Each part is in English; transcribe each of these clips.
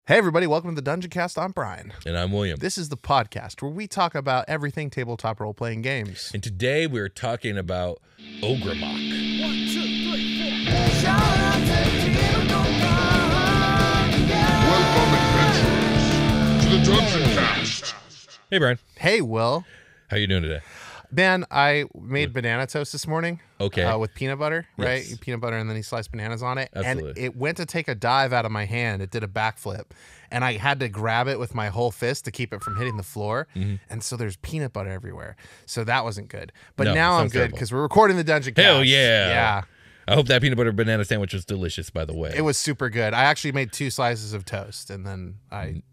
Hey everybody, welcome to the Dungeoncast. I'm Brian. And I'm William. This is the podcast where we talk about everything tabletop role-playing games. And today we're talking about Ogrémoch. 1, 2, 3, 4. Welcome, adventurers, to the Dungeoncast. Hey, Brian. Hey Will. How you doing today? Man, I made banana toast this morning. Okay. With peanut butter, right? Yes. Peanut butter, and then you slice bananas on it. Absolutely. And it went to take a dive out of my hand. It did a backflip. And I had to grab it with my whole fist to keep it from hitting the floor. Mm-hmm. And so there's peanut butter everywhere. So that wasn't good. But No, now I'm sounds good terrible. because we're recording the Dungeoncast. Hell yeah. Yeah. I hope that peanut butter banana sandwich was delicious, by the way. It was super good. I actually made 2 slices of toast, and then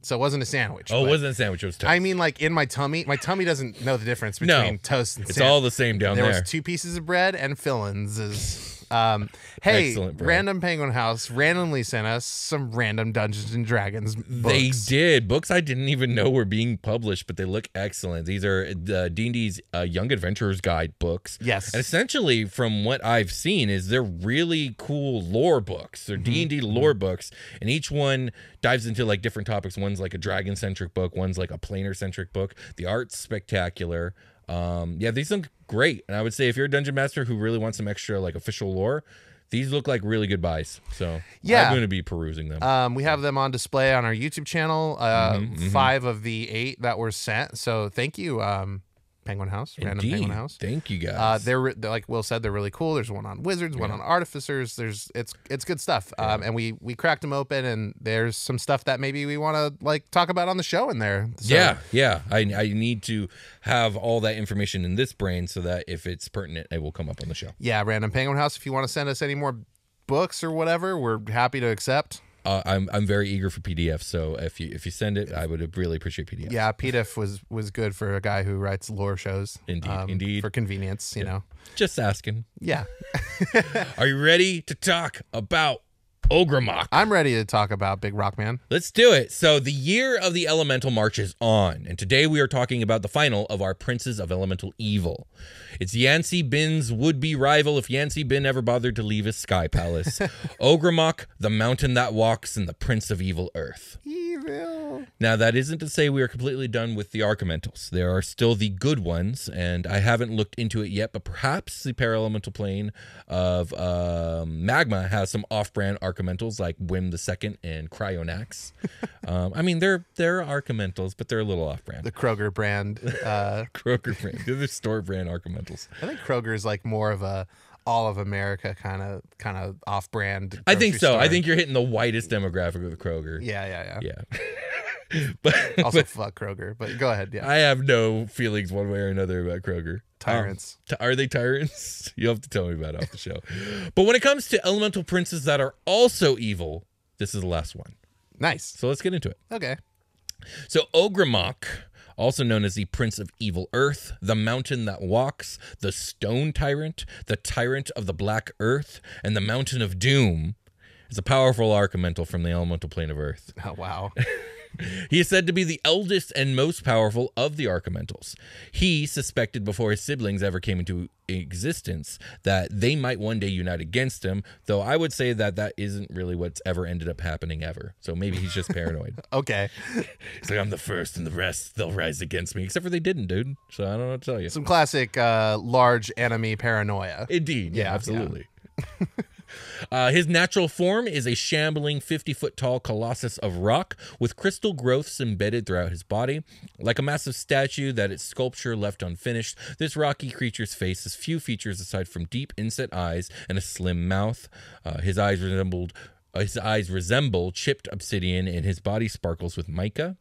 so it wasn't a sandwich. Oh, it but wasn't a sandwich. It was toast. I mean, like in my tummy doesn't know the difference between toast and it's sandwich. all the same down There there. was 2 pieces of bread and fillings. Hey, Excellent, bro. Random Penguin House randomly sent us some random Dungeons and Dragons books. They did. Books I didn't even know were being published, but they look excellent. These are the D&D's Young Adventurer's Guide books. Yes. And essentially, from what I've seen, is they're really cool lore books. They're D&D lore books, and each one dives into like different topics. One's like a dragon-centric book. One's like a planar-centric book. The art's spectacular. Yeah, these look great. And I would say if you're a dungeon master who really wants some extra like official lore, these look like really good buys. So Yeah. I'm going to be perusing them. We have them on display on our YouTube channel. 5 of the 8 that were sent. So thank you, Penguin House, Random Indeed. Penguin House. Thank you guys. They're like Will said, they're really cool. There's one on wizards, one on artificers. It's good stuff. And we cracked them open, and there's some stuff that maybe we want to like talk about on the show in there. So, Yeah. I need to have all that information in this brain so that if it's pertinent, it will come up on the show. Yeah, Random Penguin House. If you want to send us any more books or whatever, we're happy to accept. I'm very eager for PDFs, so if you send it, I would really appreciate PDFs. Yeah, PDF was good for a guy who writes lore shows. Indeed. For convenience, you know. Just asking. Yeah. Are you ready to talk about Ogrémoch? I'm ready to talk about Big Rock Man. Let's do it. So the year of the elemental march is on, and today we are talking about the final of our Princes of Elemental Evil. It's Yancey Bin's would-be rival if Yancey Bin ever bothered to leave his sky palace. Ogrémoch, the mountain that walks, and the Prince of Evil Earth. Evil. Now, that isn't to say we are completely done with the archomentals. There are still the good ones, and I haven't looked into it yet, but perhaps the paralemental plane of Magma has some off-brand archomentals like Wim II and Cryonax. I mean, they're archomentals, but they're a little off-brand. The Kroger brand. Kroger brand. They're the store brand archomentals. I think Kroger is like more of a all of America kind of off-brand. I think grocery so. store. I think you're hitting the widest demographic with Kroger. Yeah. But Also, fuck Kroger. But go ahead. Yeah. I have no feelings one way or another about Kroger. Tyrants. Are they tyrants? You'll have to tell me about it off the show. But when it comes to elemental princes that are also evil, this is the last one. Nice. So let's get into it. Okay. So Ogrémoch, also known as the Prince of Evil Earth, the Mountain That Walks, the Stone Tyrant, the Tyrant of the Black Earth, and the Mountain of Doom, is a powerful archomental from the elemental plane of Earth. Oh, wow. He is said to be the eldest and most powerful of the archomentals. He suspected before his siblings ever came into existence that they might one day unite against him, though I would say that isn't really what's ever ended up happening ever. So maybe he's just paranoid. Okay. He's like, I'm the first and the rest, they'll rise against me. Except for they didn't, dude. So I don't know what to tell you. Some classic large enemy paranoia. Indeed. Yeah, Yeah, absolutely. His natural form is a shambling 50-foot tall colossus of rock with crystal growths embedded throughout his body. Like a massive statue that its sculpture left unfinished, this rocky creature's face has few features aside from deep inset eyes and a slim mouth. His eyes resemble chipped obsidian, and his body sparkles with mica.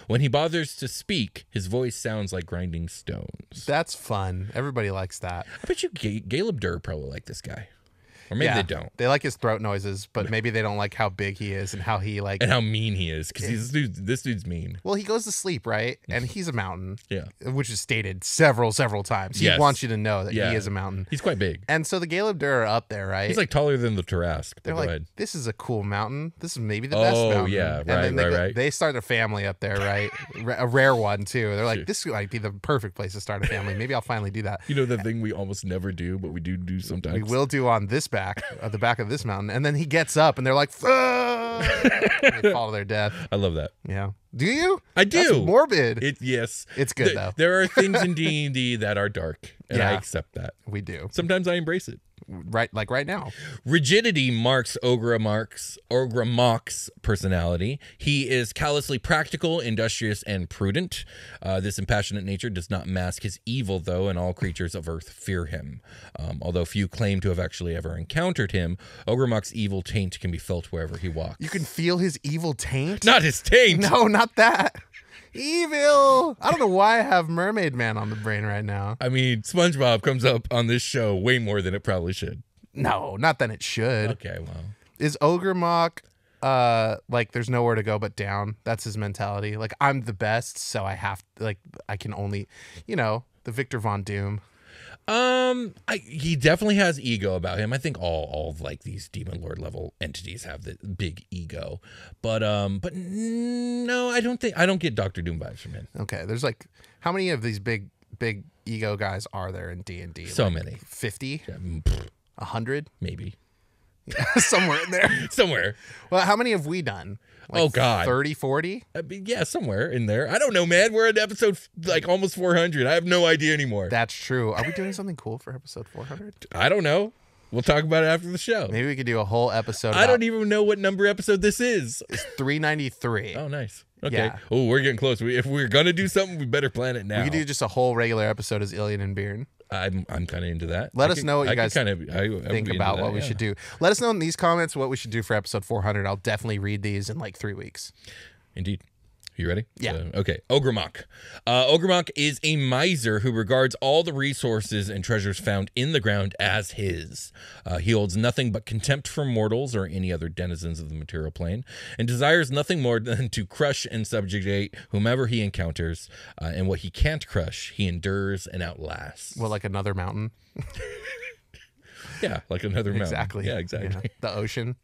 When he bothers to speak, his voice sounds like grinding stones. That's fun. Everybody likes that. I bet you Caleb Durr probably like this guy. Or maybe they don't. They like his throat noises, but maybe they don't like how big he is and how he like. And how mean he is, because this dude's mean. Well, he goes to sleep, right? And he's a mountain. Yeah. Which is stated several times. He Yes. wants you to know that Yeah. he is a mountain. He's quite big. And so the Galeb Dur are up there, right? He's like taller than the Tarrasque. They're Go like, ahead. this is a cool mountain. This is maybe the best Oh, mountain. yeah. And Right, then right. They start a family up there, right? A rare one, too. They're like, this might be the perfect place to start a family. Maybe I'll finally do that. You know the thing we almost never do, but we do sometimes? We will do on this back, the back of this mountain. And then he gets up and they're like, fuck! They fall to their death. I love that. Yeah. Do you? I do. That's morbid. Yes. It's good, though. There are things in D&D that are dark, and I accept that. We do. Sometimes I embrace it. Right, like right now. Rigidity marks Ogrèmoch's personality. He is callously practical, industrious, and prudent. This impassionate nature does not mask his evil, though, and all creatures of Earth fear him. Although few claim to have actually ever encountered him, Ogrèmoch's evil taint can be felt wherever he walks. You can feel his evil taint? Not his taint! No, not that. Evil. I don't know why I have Mermaid Man on the brain right now. I mean, SpongeBob comes up on this show way more than it probably should. No, not than it should. Okay, well. Is Ogrémoch like there's nowhere to go but down? That's his mentality. Like, I'm the best, so I have like I can only, the Victor Von Doom. He definitely has ego about him. I think all of like these demon lord level entities have the big ego, but no, I don't get Dr. Doom vibes from him. Okay, there's like how many of these big ego guys are there in D&D? So like many. 50? Yeah, 100? maybe. Somewhere in there. Somewhere. Well, how many have we done? Like oh God, 30, 40? Yeah, somewhere in there. I don't know, man. We're at episode like almost 400. I have no idea anymore. That's true. Are we doing something cool for episode 400? I don't know. We'll talk about it after the show. Maybe we could do a whole episode. I don't even know what number episode this is. It's 393. Oh, nice. Okay. Yeah. Oh, we're getting close. If we're gonna do something, we better plan it now. We could do just a whole regular episode as Ilian and Bearn. I'm kind of into that. Let us know what you guys think about what we should do. Let us know in these comments what we should do for episode 400. I'll definitely read these in like 3 weeks. Indeed. You ready? Yeah. Okay. Ogrèmoch. Ogrèmoch is a miser who regards all the resources and treasures found in the ground as his. He holds nothing but contempt for mortals or any other denizens of the material plane, and desires nothing more than to crush and subjugate whomever he encounters. And what he can't crush, he endures and outlasts. Well, like another mountain. Yeah, like another mountain. Exactly. Yeah, exactly. Yeah. The ocean.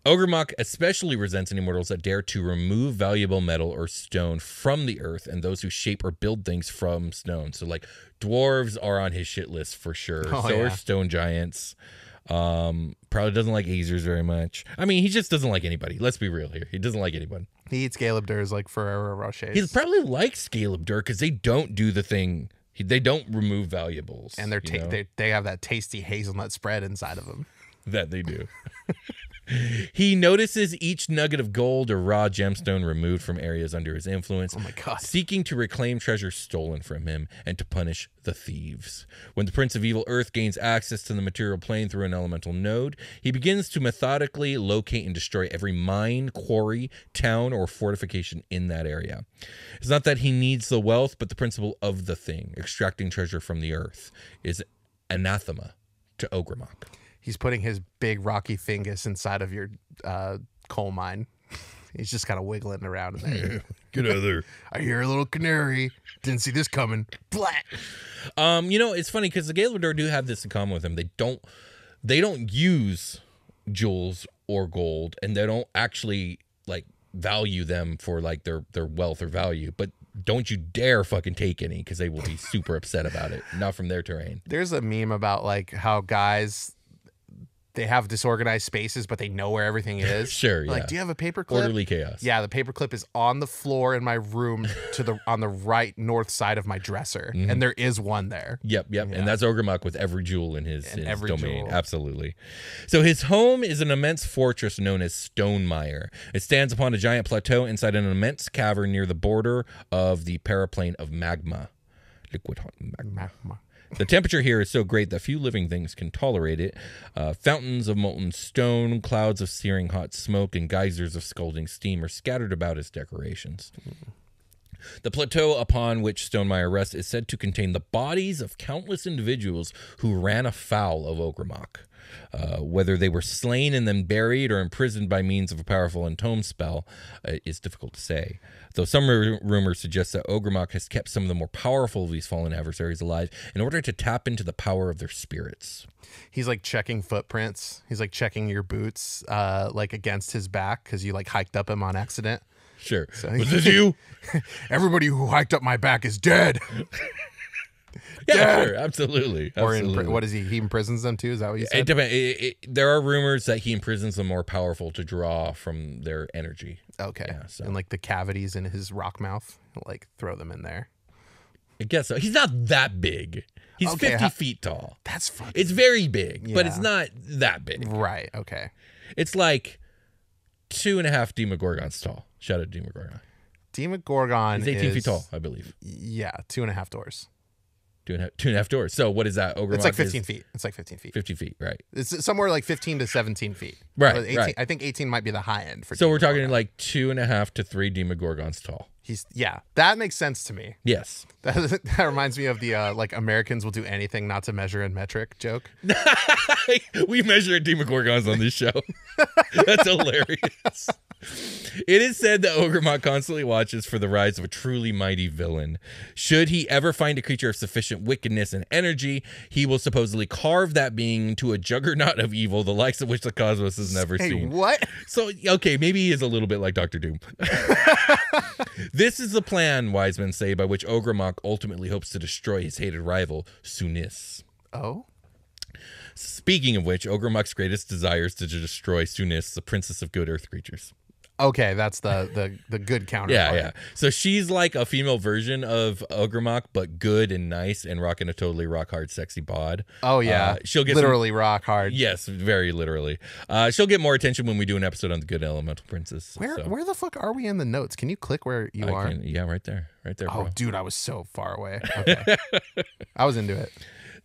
Ogrèmoch especially resents any mortals that dare to remove valuable metal or stone from the earth, and those who shape or build things from stone. So, like, dwarves are on his shit list for sure. Are stone giants. Probably doesn't like Azers very much. I mean, he just doesn't like anybody. Let's be real here. He doesn't like anyone. He eats Galebdurs like Ferrero Rochers. He probably likes Galebdur because they don't do the thing. They don't remove valuables. And they have that tasty hazelnut spread inside of them. That they do. He notices each nugget of gold or raw gemstone removed from areas under his influence, oh my God, seeking to reclaim treasure stolen from him and to punish the thieves. When the Prince of Evil Earth gains access to the material plane through an elemental node, he begins to methodically locate and destroy every mine, quarry, town, or fortification in that area. It's not that he needs the wealth, but the principle of the thing, extracting treasure from the earth, is anathema to Ogrèmoch. He's putting his big rocky fingus inside of your coal mine. He's just kind of wiggling around in there. Get out of there. I hear a little canary. Didn't see this coming. Blat. It's funny because the Galebdur do have this in common with them. They don't use jewels or gold, and they don't actually like value them for like their wealth or value. But don't you dare fucking take any because they will be super upset about it. Not from their terrain. There's a meme about like how guys, they have disorganized spaces, but they know where everything is. Sure, yeah. Like, do you have a paperclip? Orderly chaos. Yeah, the paperclip is on the floor in my room on the right north side of my dresser, and there is one there. Yep. Yeah. And that's Ogrèmoch with every jewel in his every domain. jewel. Absolutely. So his home is an immense fortress known as Stonemire. It stands upon a giant plateau inside an immense cavern near the border of the paraplane of magma. Liquid hot magma. The temperature here is so great that few living things can tolerate it. Fountains of molten stone, clouds of searing hot smoke, and geysers of scalding steam are scattered about as decorations. The plateau upon which Stonemire rests is said to contain the bodies of countless individuals who ran afoul of Ogrèmoch. Whether they were slain and then buried or imprisoned by means of a powerful entome spell is difficult to say. Though some rumors suggest that Ogrèmoch has kept some of the more powerful of these fallen adversaries alive in order to tap into the power of their spirits. He's like checking footprints. He's like checking your boots like against his back because you like hiked up him on accident. Sure. So, was this you? Everybody who hiked up my back is dead. Yeah, sure, absolutely. Or Absolutely. what is he? He imprisons them too? Is that what you It said? depends. There are rumors that he imprisons them more powerful to draw from their energy. Okay. Yeah, so. And like the cavities in his rock mouth, like throw them in there. I guess so. He's not that big. He's Okay, 50 feet tall. That's fucking It's very big, but it's Yeah. not that big. right. Okay. It's like 2.5 Demogorgons tall. Shout out to Demogorgon. Demogorgon He's 18 is, feet tall, I believe. Yeah, 2.5 doors. 2.5 doors. So what is that? Ogrèmoch It's like is 15 feet. It's like 15 feet. 50 feet, right? It's somewhere like 15 to 17 feet. Right, 18, right. I think 18 might be the high end for. So we're talking Demogorgon. like 2.5 to 3 Demogorgons tall. That makes sense to me. Yes. That reminds me of the like Americans will do anything not to measure in metric joke. We measure Demogorgons on this show. That's hilarious. It is said that Ogrèmoch constantly watches for the rise of a truly mighty villain. Should he ever find a creature of sufficient wickedness and energy, he will supposedly carve that being into a juggernaut of evil, the likes of which the cosmos has never Hey, seen. what? So, okay, maybe he is a little bit like Dr. Doom. This is the plan, wise men say, by which Ogrèmoch ultimately hopes to destroy his hated rival, Sunis. Oh, Speaking of which, Ogrèmoch's greatest desire is to destroy Sunis, the princess of good earth creatures. okay. That's the good counterpart. Yeah. So she's like a female version of Ogrèmoch, but good and nice and rocking a totally rock hard, sexy bod. Oh yeah. She'll get literally rock hard. Yes, very literally. She'll get more attention when we do an episode on the good elemental princess. Where the fuck are we in the notes? Can you click where you are? Yeah, right there, Oh, bro. dude, I was so far away. Okay. I was into it.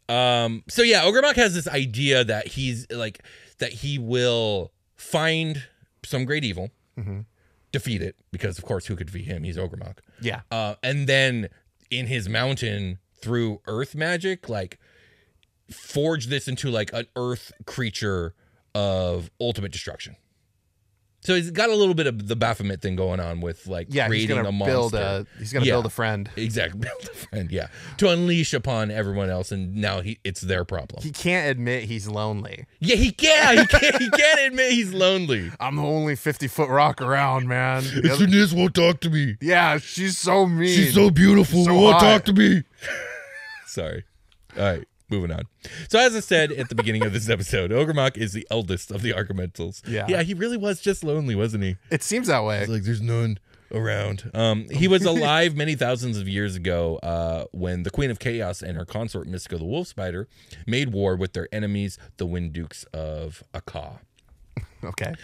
So yeah, Ogrèmoch has this idea that he's like that he will find some great evil, defeat it, because of course who could defeat him? He's Ogrèmoch. Yeah. And then in his mountain through earth magic, like forge this into like an earth creature of ultimate destruction. So he's got a little bit of the Baphomet thing going on with like Yeah. He's creating gonna a monster. build a friend. Exactly, build a friend. Yeah, to unleash upon everyone else, and now it's their problem. He can't admit he's lonely. Yeah, he can't admit he's lonely. I'm the only 50-foot rock around, man. Sunis won't talk to me. Yeah, she's so mean. She's so beautiful. So won't hot. talk to me. Sorry. All right, moving on. So as I said at the beginning of this episode, Ogrèmoch is the eldest of the archomentals. Yeah, he really was just lonely, wasn't he? It seems that way. It's like there's none around. He was alive many thousands of years ago when the Queen of Chaos and her consort Mystico the Wolf Spider made war with their enemies, the Wind Dukes of Akka. Okay.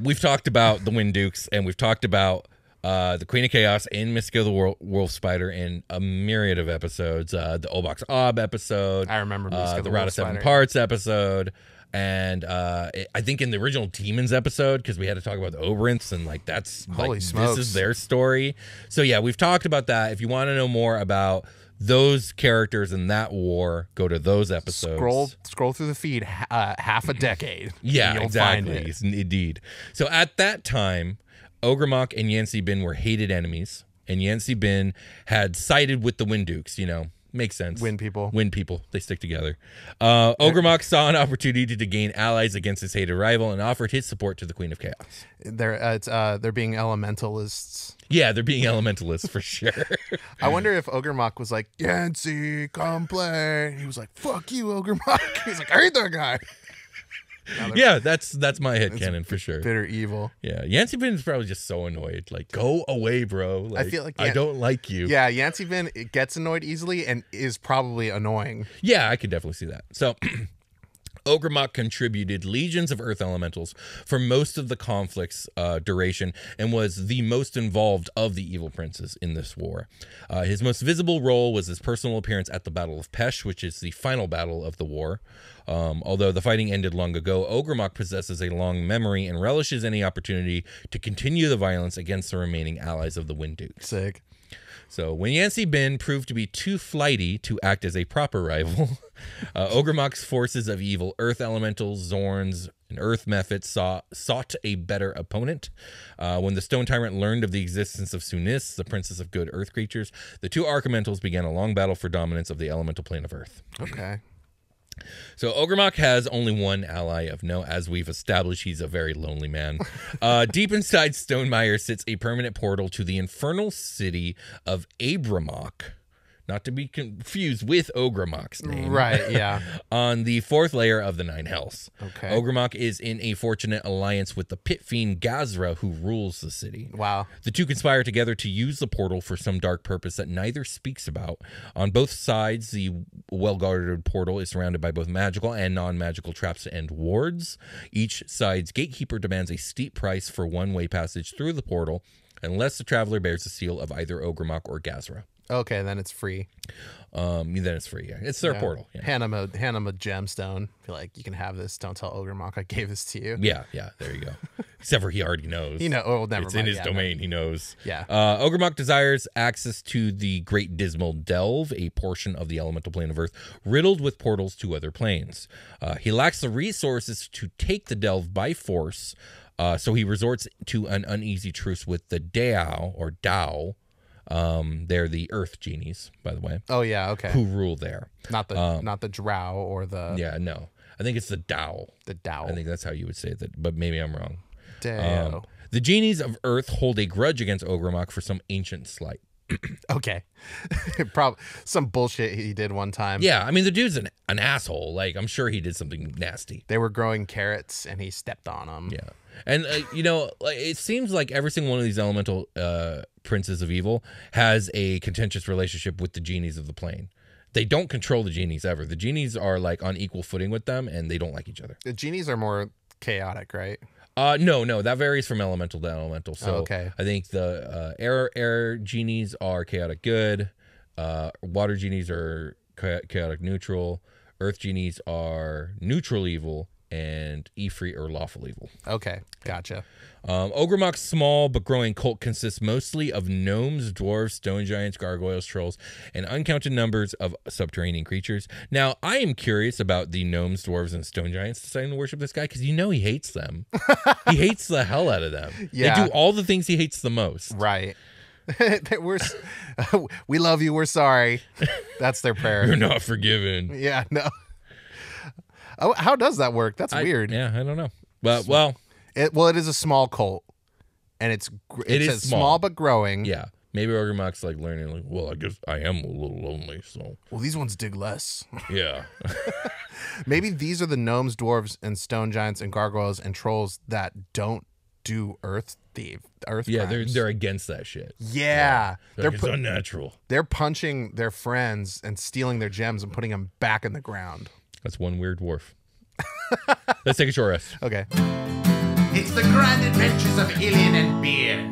We've talked about the Wind Dukes, and we've talked about the Queen of Chaos and Mystico the Wolf Spider in a myriad of episodes. The Obox Ob episode. I remember Mystico the the Rod Wolf of Seven Spider. Parts episode. And I think in the original Demons episode, because we had to talk about the Oberonths, and like that's Holy like smokes. this is their story. So yeah, we've talked about that. If you want to know more about those characters in that war, go to those episodes. Scroll through the feed half a decade. Yeah, You'll exactly. Find it. Indeed. So at that time, Ogrèmoch and Yancey Bin were hated enemies, and Yancey Bin had sided with the Wind Dukes, Makes sense. Wind people. They stick together. Ogrèmoch saw an opportunity to gain allies against his hated rival and offered his support to the Queen of Chaos. They're being elementalists. Yeah, they're being elementalists for sure. I wonder if Ogrèmoch was like, Yancy, come play. He was like, fuck you, Ogrèmoch. He's like, I hate that guy. Yeah, that's my headcanon for sure. Bitter evil. Yeah, Yancey Bin is probably just so annoyed. Like, go away, bro. Like, I feel like I don't like you. Yeah, Yancey Bin gets annoyed easily and is probably annoying. Yeah, I could definitely see that. So Ogrèmoch contributed legions of earth elementals for most of the conflict's duration and was the most involved of the evil princes in this war. His most visible role was his personal appearance at the Battle of Pesh, which is the final battle of the war. Although the fighting ended long ago, Ogrèmoch possesses a long memory and relishes any opportunity to continue the violence against the remaining allies of the Wind Dukes. Sick. So when Yancey Bin proved to be too flighty to act as a proper rival, Ogrèmoch's forces of evil earth elementals, Zorns, and earth mephits sought a better opponent. When the Stone Tyrant learned of the existence of Sunis, the princess of good earth creatures, the two archomentals began a long battle for dominance of the elemental plane of earth. Okay. So Ogrèmoch has only one ally of note. As we've established, he's a very lonely man. Deep inside Stonemire sits a permanent portal to the infernal city of Ogrémoch, not to be confused with Ogrémoch's name. Right, yeah. On the 4th layer of the 9 hells. Okay. Ogrémoch is in a fortunate alliance with the pit fiend Gazra, who rules the city. Wow. The two conspire together to use the portal for some dark purpose that neither speaks about. On both sides, the well-guarded portal is surrounded by both magical and non-magical traps and wards. Each side's gatekeeper demands a steep price for one-way passage through the portal, unless the traveler bears the seal of either Ogrémoch or Gazra. Okay, then it's free. Then it's free. Yeah, it's their portal. Yeah. Hand him a gemstone. Be like, you can have this. Don't tell Ogrémoch I gave this to you. Yeah. There you go. Except for he already knows. You know. Oh, never It's mind. in his domain. He knows. Yeah. Ogrémoch desires access to the Great Dismal Delve, a portion of the elemental plane of Earth, riddled with portals to other planes. He lacks the resources to take the delve by force, so he resorts to an uneasy truce with the Dao. They're the Earth genies, by the way. Oh yeah, okay. Who rule there? Not the Drow or the Yeah, no. I think it's the Dao. The Dao. I think that's how you would say that, but maybe I'm wrong. Dao. The genies of Earth hold a grudge against Ogrémoch for some ancient slight. Okay. Probably some bullshit he did one time. Yeah, I mean, the dude's an asshole. Like, I'm sure he did something nasty. They were growing carrots and he stepped on them. Yeah. And, like, it seems like every single one of these elemental princes of evil has a contentious relationship with the genies of the plane. They don't control the genies ever. The genies are, like, on equal footing with them, and they don't like each other. The genies are more chaotic, right? No, that varies from elemental to elemental. So okay. I think the air genies are chaotic good. Water genies are chaotic neutral. Earth genies are neutral evil, and Ifrit or lawful evil. Okay, gotcha. Ogrémoch's small but growing cult consists mostly of gnomes, dwarves, stone giants, gargoyles, trolls, and uncounted numbers of subterranean creatures. Now, I am curious about the gnomes, dwarves, and stone giants deciding to worship this guy, because he hates them. He hates the hell out of them. Yeah. They do all the things he hates the most. Right. We love you. We're sorry. That's their prayer. You're not forgiven. Yeah, no. Oh, how does that work? That's weird. Yeah, I don't know. But, well... It is a small cult, and it says small but growing. Yeah. Maybe Ogrémoch's like learning, like, well, I guess I am a little lonely, so. Well, these ones dig less. Yeah. Maybe these are the gnomes, dwarves, and stone giants, and gargoyles, and trolls that don't do earth Yeah, crimes. they're against that shit. Yeah. Like, it's unnatural. They're punching their friends and stealing their gems and putting them back in the ground. That's one weird dwarf. Let's take a short rest. Okay. It's the grand adventures of Ilian and Beard.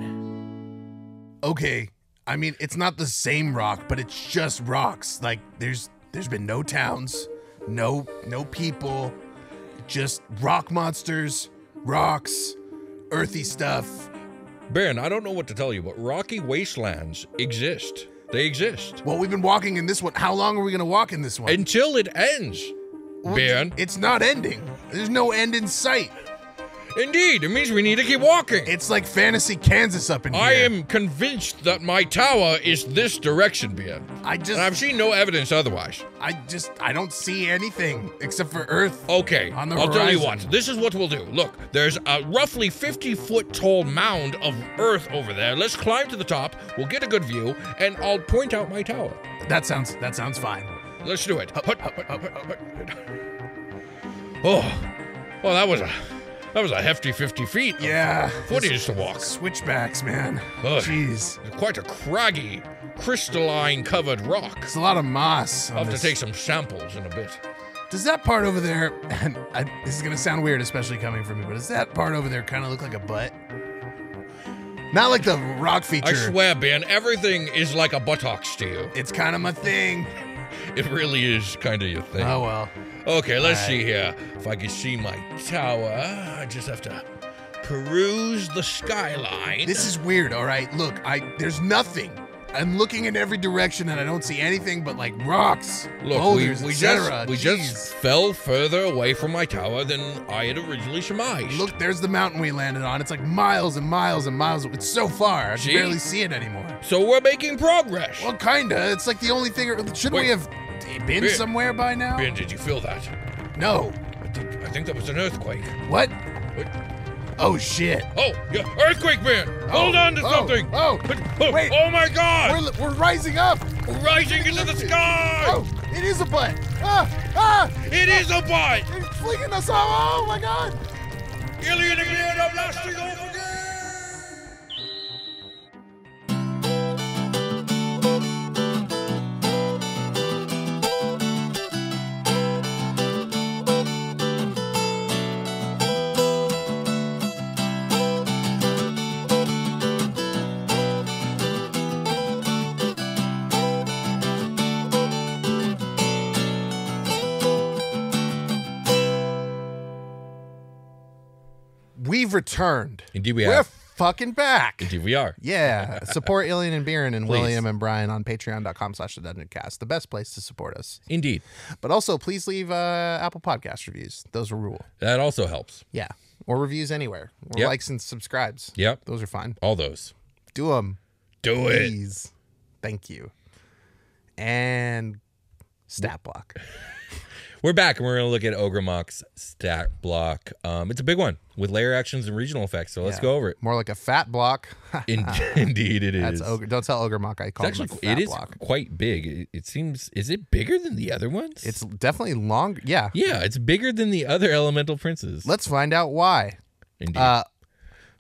Okay. I mean, it's not the same rock, but it's just rocks. Like, there's been no towns, no people, just rock monsters, rocks, earthy stuff. Ben, I don't know what to tell you, but rocky wastelands exist. They exist. Well, we've been walking in this one. How long are we going to walk in this one? Until it ends, Ben. It's not ending. There's no end in sight. Indeed, it means we need to keep walking. It's like fantasy Kansas up in here. I am convinced that my tower is this direction, Ben. And I've seen no evidence otherwise. I don't see anything except for Earth. Okay, on the I'll tell you horizon. what. This is what we'll do. Look, there's a roughly 50-foot tall mound of earth over there. Let's climb to the top. We'll get a good view, and I'll point out my tower. That sounds fine. Let's do it. Oh, well, that was a hefty 50 feet. Yeah. Footage to walk. Switchbacks, man. Ugh. Jeez. Quite a craggy, crystalline covered rock. It's a lot of moss. I'll have to take some samples in a bit. Does that part over there, and this is going to sound weird, especially coming from me, but does that part over there kind of look like a butt? Not like the rock feature. I swear, Ben, everything is like a buttocks to you. It's kind of my thing. It really is kind of your thing. Oh, well. Okay, let's see here. If I can see my tower, I just have to peruse the skyline. This is weird, all right? Look, there's nothing. I'm looking in every direction and I don't see anything but like rocks, boulders, we etc. just fell further away from my tower than I had originally surmised. Look, there's the mountain we landed on. It's like miles and miles and miles. It's so far, I can See? barely see it anymore. So we're making progress. Well, kinda. It's like the only thing. Shouldn't we Wait. have been Ben. somewhere by now? Ben, did you feel that? No. I think that was an earthquake. What? Oh shit! Oh, yeah, earthquake man! Hold on to something! Wait! Oh my God! We're rising up! We're rising into the sky! Oh, it is a butt! Ah! It is a butt! It's flinging us off! Oh my God! Alien again, I'm blasting off again! We've returned. Indeed we We're have. fucking back. Indeed we are. Yeah. Support Alien and Beerin and Please. William and Brian on patreon.com/thedungeoncast. The best place to support us. Indeed. But also, please leave Apple Podcast reviews. Those are rule. That also helps. Yeah. Or reviews anywhere. Or Yep. likes and subscribes. Yep. Those are fine. All those. Do them. Do it. Please. Thank you. And stat block. We're back and we're going to look at Ogrémoch's stat block. It's a big one with layer actions and regional effects. So let's Yeah. go over it. More like a fat block. Indeed it is. That's Ogre. Don't tell Ogrémoch I call It's him actually, a fat it is block. quite big. It seems, is it bigger than the other ones? It's definitely long. Yeah. Yeah, it's bigger than the other elemental princes. Let's find out why. Indeed.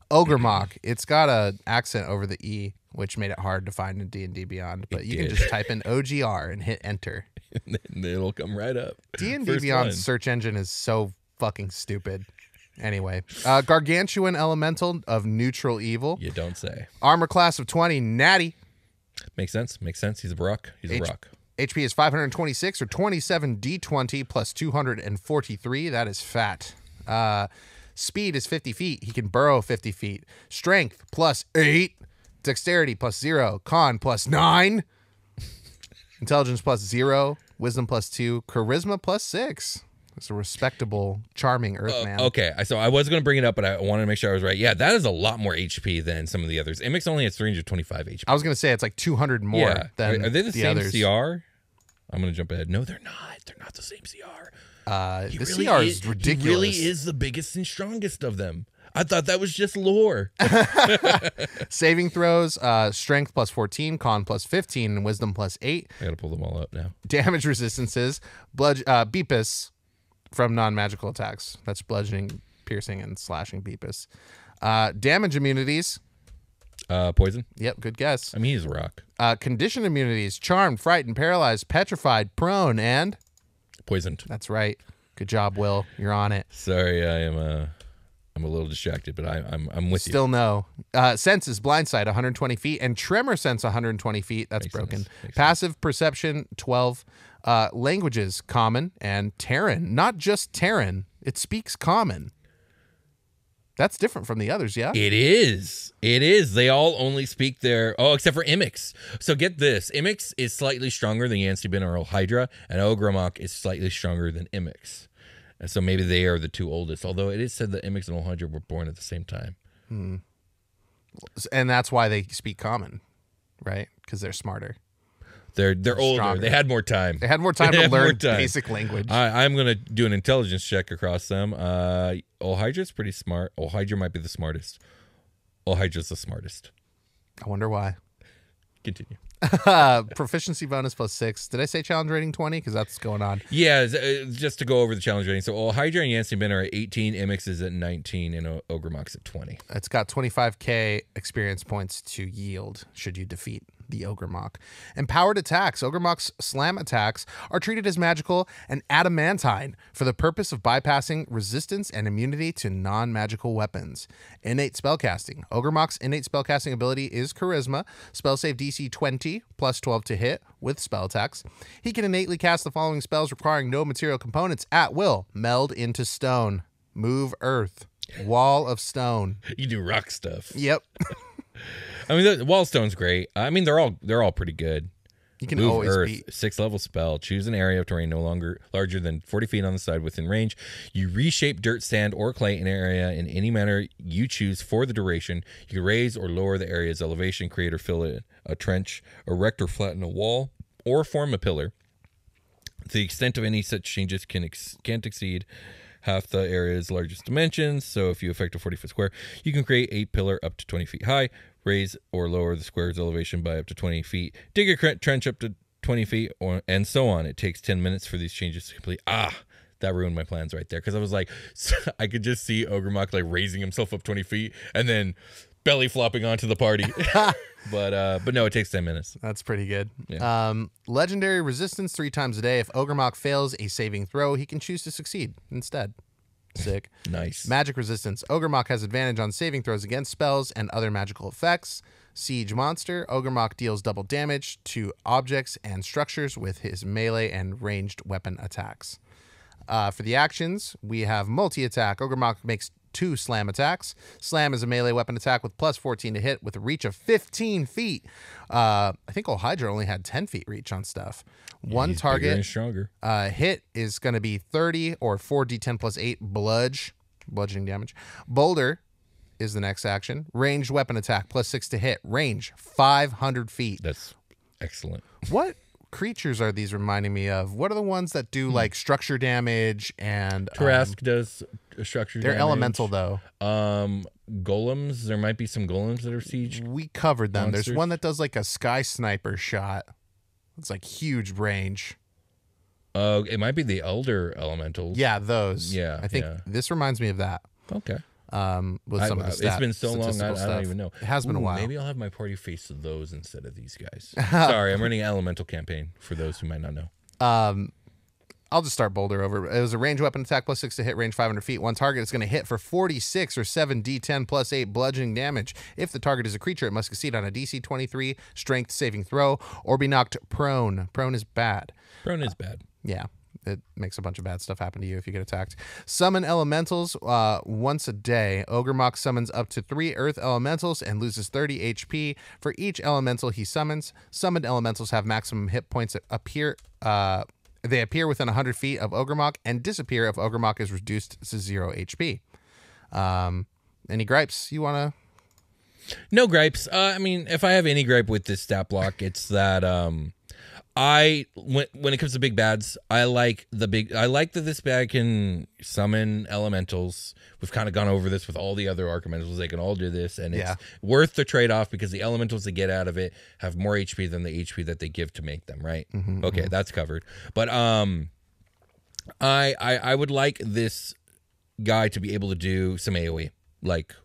Ogrémoch. It's got an accent over the E, which made it hard to find in D&D Beyond. But you can did. just type in OGR and hit enter. And then it'll come right up. D&D First Beyond's line. search engine is so fucking stupid. Anyway, gargantuan elemental of neutral evil. You don't say. Armor class of 20, natty. Makes sense. Makes sense. He's a rock. He's a rock. HP is 526 or 27 D20 plus 243. That is fat. Speed is 50 feet. He can burrow 50 feet. Strength plus 8. Dexterity plus 0. Con plus 9. Intelligence plus 0. Wisdom plus 2. Charisma plus 6. It's a respectable, charming Earthman. Okay, so I was going to bring it up, but I wanted to make sure I was right. Yeah, that is a lot more HP than some of the others. Imix only has 325 HP. I was going to say it's like 200 more Yeah. than Are they the same others. CR? I'm going to jump ahead. No, they're not. They're not the same CR. The CR is ridiculous. He really is the biggest and strongest of them. I thought that was just lore. Saving throws, strength plus 14, con plus 15, and wisdom plus 8. I got to pull them all up now. Damage resistances, beepus from non-magical attacks. That's bludgeoning, piercing, and slashing beepus. Damage immunities. Poison. Yep, good guess. I mean, he's a rock. Condition immunities, charmed, frightened, paralyzed, petrified, prone, and... Poisoned. That's right. Good job, Will. You're on it. Sorry, I'm a little distracted, but I'm with Still no. Sense is blind sight, 120 feet, and tremor sense, 120 feet. That's Makes broken. sense. Makes Passive perception, 12. Languages, common and Terran. Not just Terran. It speaks common. That's different from the others, yeah? It is. It is. They all only speak their... Oh, except for Imix. So get this. Imix is slightly stronger than Yancey Bin or Hydra, and Ogrémoch is slightly stronger than Imix. And so maybe they are the two oldest, although it is said that Imix and Hydra were born at the same time. And that's why they speak common, right? Because they're smarter. They're older. stronger. They had more time. They had more time They to had more learn time. basic language. I'm going to do an intelligence check across them. Hydra's pretty smart. Hydra might be the smartest. Hydra's the smartest. I wonder why. Continue. Proficiency bonus plus 6. Did I say challenge rating 20? Because that's going on. Yeah, just to go over the challenge rating. So Hydra and Yancey Bin are at 18, Imix is at 19, and Ogrémoch's at 20. It's got 25k experience points to yield should you defeat the Ogrémoch. Empowered attacks. Ogrémoch's slam attacks are treated as magical and adamantine for the purpose of bypassing resistance and immunity to non-magical weapons. Innate spellcasting. Ogrémoch's innate spellcasting ability is Charisma. Spell save DC 20 plus 12 to hit with spell attacks. He can innately cast the following spells requiring no material components at will. Meld into stone. Move earth. Wall of stone. You do rock stuff. Yep. I mean, the Wallstone's great. I mean, they're all pretty good. You can Move always Earth, beat. 6th level spell. Choose an area of terrain no longer larger than 40 feet on the side within range. You reshape dirt, sand, or clay in an area in any manner you choose for the duration. You can raise or lower the area's elevation, create or fill a trench, erect or flatten a wall, or form a pillar. The extent of any such changes can't exceed half the area's largest dimensions. So if you affect a 40-foot square, you can create a pillar up to 20 feet high, raise or lower the square's elevation by up to 20 feet, dig a trench up to 20 feet, and so on. It takes 10 minutes for these changes to complete. That ruined my plans right there, because I was like, I could just see Ogrèmoch like raising himself up 20 feet and then belly flopping onto the party. But no, it takes 10 minutes. That's pretty good. Yeah. Legendary resistance 3 times a day. If Ogrèmoch fails a saving throw, he can choose to succeed instead. Sick. Nice. Magic resistance. Ogrèmoch has advantage on saving throws against spells and other magical effects. Siege monster. Ogrèmoch deals double damage to objects and structures with his melee and ranged weapon attacks. For the actions, we have multi-attack. Ogrèmoch makes 2 slam attacks. Slam is a melee weapon attack with plus 14 to hit with a reach of 15 feet. I think Old Hydra only had 10 feet reach on stuff. One He's target bigger and stronger. hit is going to be 30 or 4d10 plus 8 bludgeoning damage. Boulder is the next action. Ranged weapon attack plus 6 to hit. Range 500 feet. That's excellent. What creatures are these reminding me of? What are the ones that do like structure damage and Tarask does structure they're damage. elemental though. Golems, there might be some golems that are siege. We covered them. Monsters? There's one that does like a sky sniper shot. It's like huge range. It might be the elder elementals. Yeah, those. Yeah, I think yeah. this reminds me of that. Okay. With some of the It's been so long, I statistical don't stuff. even know. It has been a while. Maybe I'll have my party face those instead of these guys. Sorry, I'm running an elemental campaign for those who might not know. I'll just start Boulder over. It was a ranged weapon attack plus 6 to hit, range 500 feet. One target is going to hit for 46 or 7d10 plus 8 bludgeoning damage. If the target is a creature, it must succeed on a DC 23 strength saving throw or be knocked prone. Prone is bad. Prone is bad. Yeah, it makes a bunch of bad stuff happen to you if you get attacked. Summon elementals once a day. Ogrèmoch summons up to 3 earth elementals and loses 30 HP for each elemental he summons. Summoned elementals have maximum hit points that appear. They appear within 100 feet of Ogrèmoch and disappear if Ogrèmoch is reduced to 0 HP. Any gripes you want to? No gripes. I mean, if I have any gripe with this stat block, it's that when it comes to big bads, I like that this bad can summon elementals. We've kind of gone over this with all the other archomentals. They can all do this, and it's worth the trade-off because the elementals they get out of it have more HP than the HP that they give to make them, right? Okay, that's covered. But I would like this guy to be able to do some AoE, like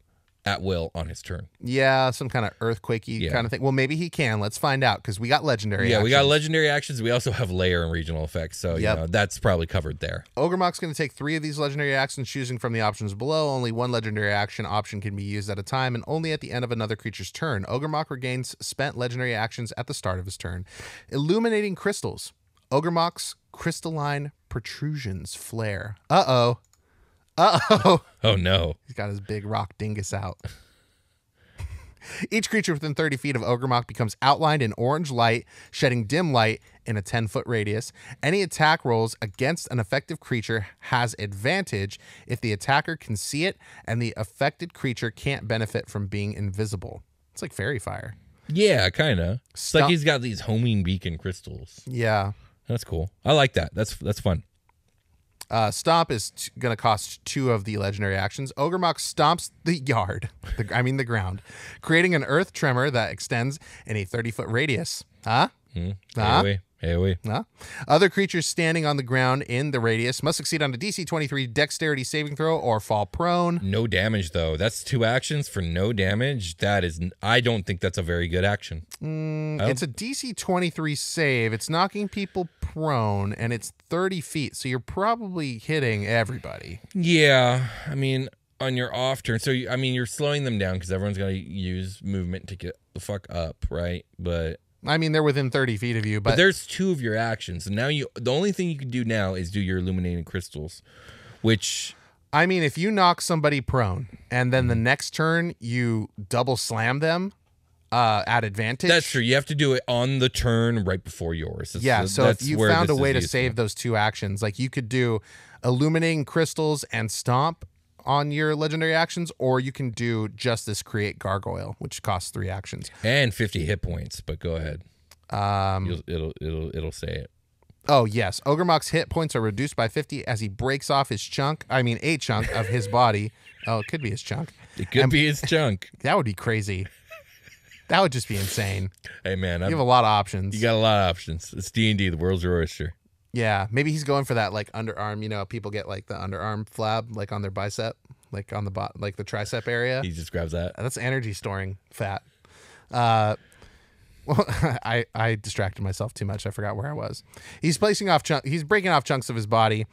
at will on his turn. Yeah, some kind of earthquakey kind of thing. Well, maybe he can. Let's find out because we got legendary. Yeah, actions. we got legendary actions. We also have layer and regional effects, so you know that's probably covered there. Ogrèmoch's going to take 3 of these legendary actions, choosing from the options below. Only 1 legendary action option can be used at a time, and only at the end of another creature's turn. Ogrèmoch regains spent legendary actions at the start of his turn. Illuminating crystals. Ogrèmoch's crystalline protrusions flare. Uh-oh. Oh no. He's got his big rock dingus out. Each creature within 30 feet of Ogrèmoch becomes outlined in orange light, shedding dim light in a 10-foot radius. Any attack rolls against an effective creature has advantage if the attacker can see it and the affected creature can't benefit from being invisible. It's like fairy fire. Yeah, kind of. It's like he's got these homing beacon crystals. Yeah. That's cool. I like that. That's fun. Stomp is going to cost 2 of the legendary actions. Ogrèmoch stomps the the ground, creating an earth tremor that extends in a 30-foot radius. AoE. Other creatures standing on the ground in the radius must succeed on a DC 23 dexterity saving throw or fall prone. No damage, though. That's 2 actions for no damage. I don't think that's a very good action. It's a DC 23 save. It's knocking people prone, and it's 30 feet, so you're probably hitting everybody. Yeah, I mean, on your off turn. So, you're slowing them down because everyone's going to use movement to get the fuck up, right? But I mean, they're within 30 feet of you, but there's 2 of your actions. And now the only thing you can do now is do your illuminating crystals, which, I mean, if you knock somebody prone and then the next turn you double slam them at advantage. That's true. You have to do it on the turn right before yours. So if you found a way to save those 2 actions, like you could do illuminating crystals and stomp on your legendary actions, or you can do just this create gargoyle, which costs 3 actions and 50 hit points. But go ahead. It'll say it. Oh, yes. Ogremok's hit points are reduced by 50 as he breaks off a chunk of his body. Oh, it could be his chunk. It could be his chunk. That would be crazy. That would just be insane. Hey, man. You have a lot of options. You got a lot of options. It's D&D, the world's your oyster. Yeah. Maybe he's going for that, like, underarm. You know, people get, like, the underarm flab, like, on their bicep, like, on the like the tricep area. He just grabs that. That's energy storing fat. Well, I distracted myself too much. I forgot where I was. He's breaking off chunks of his body.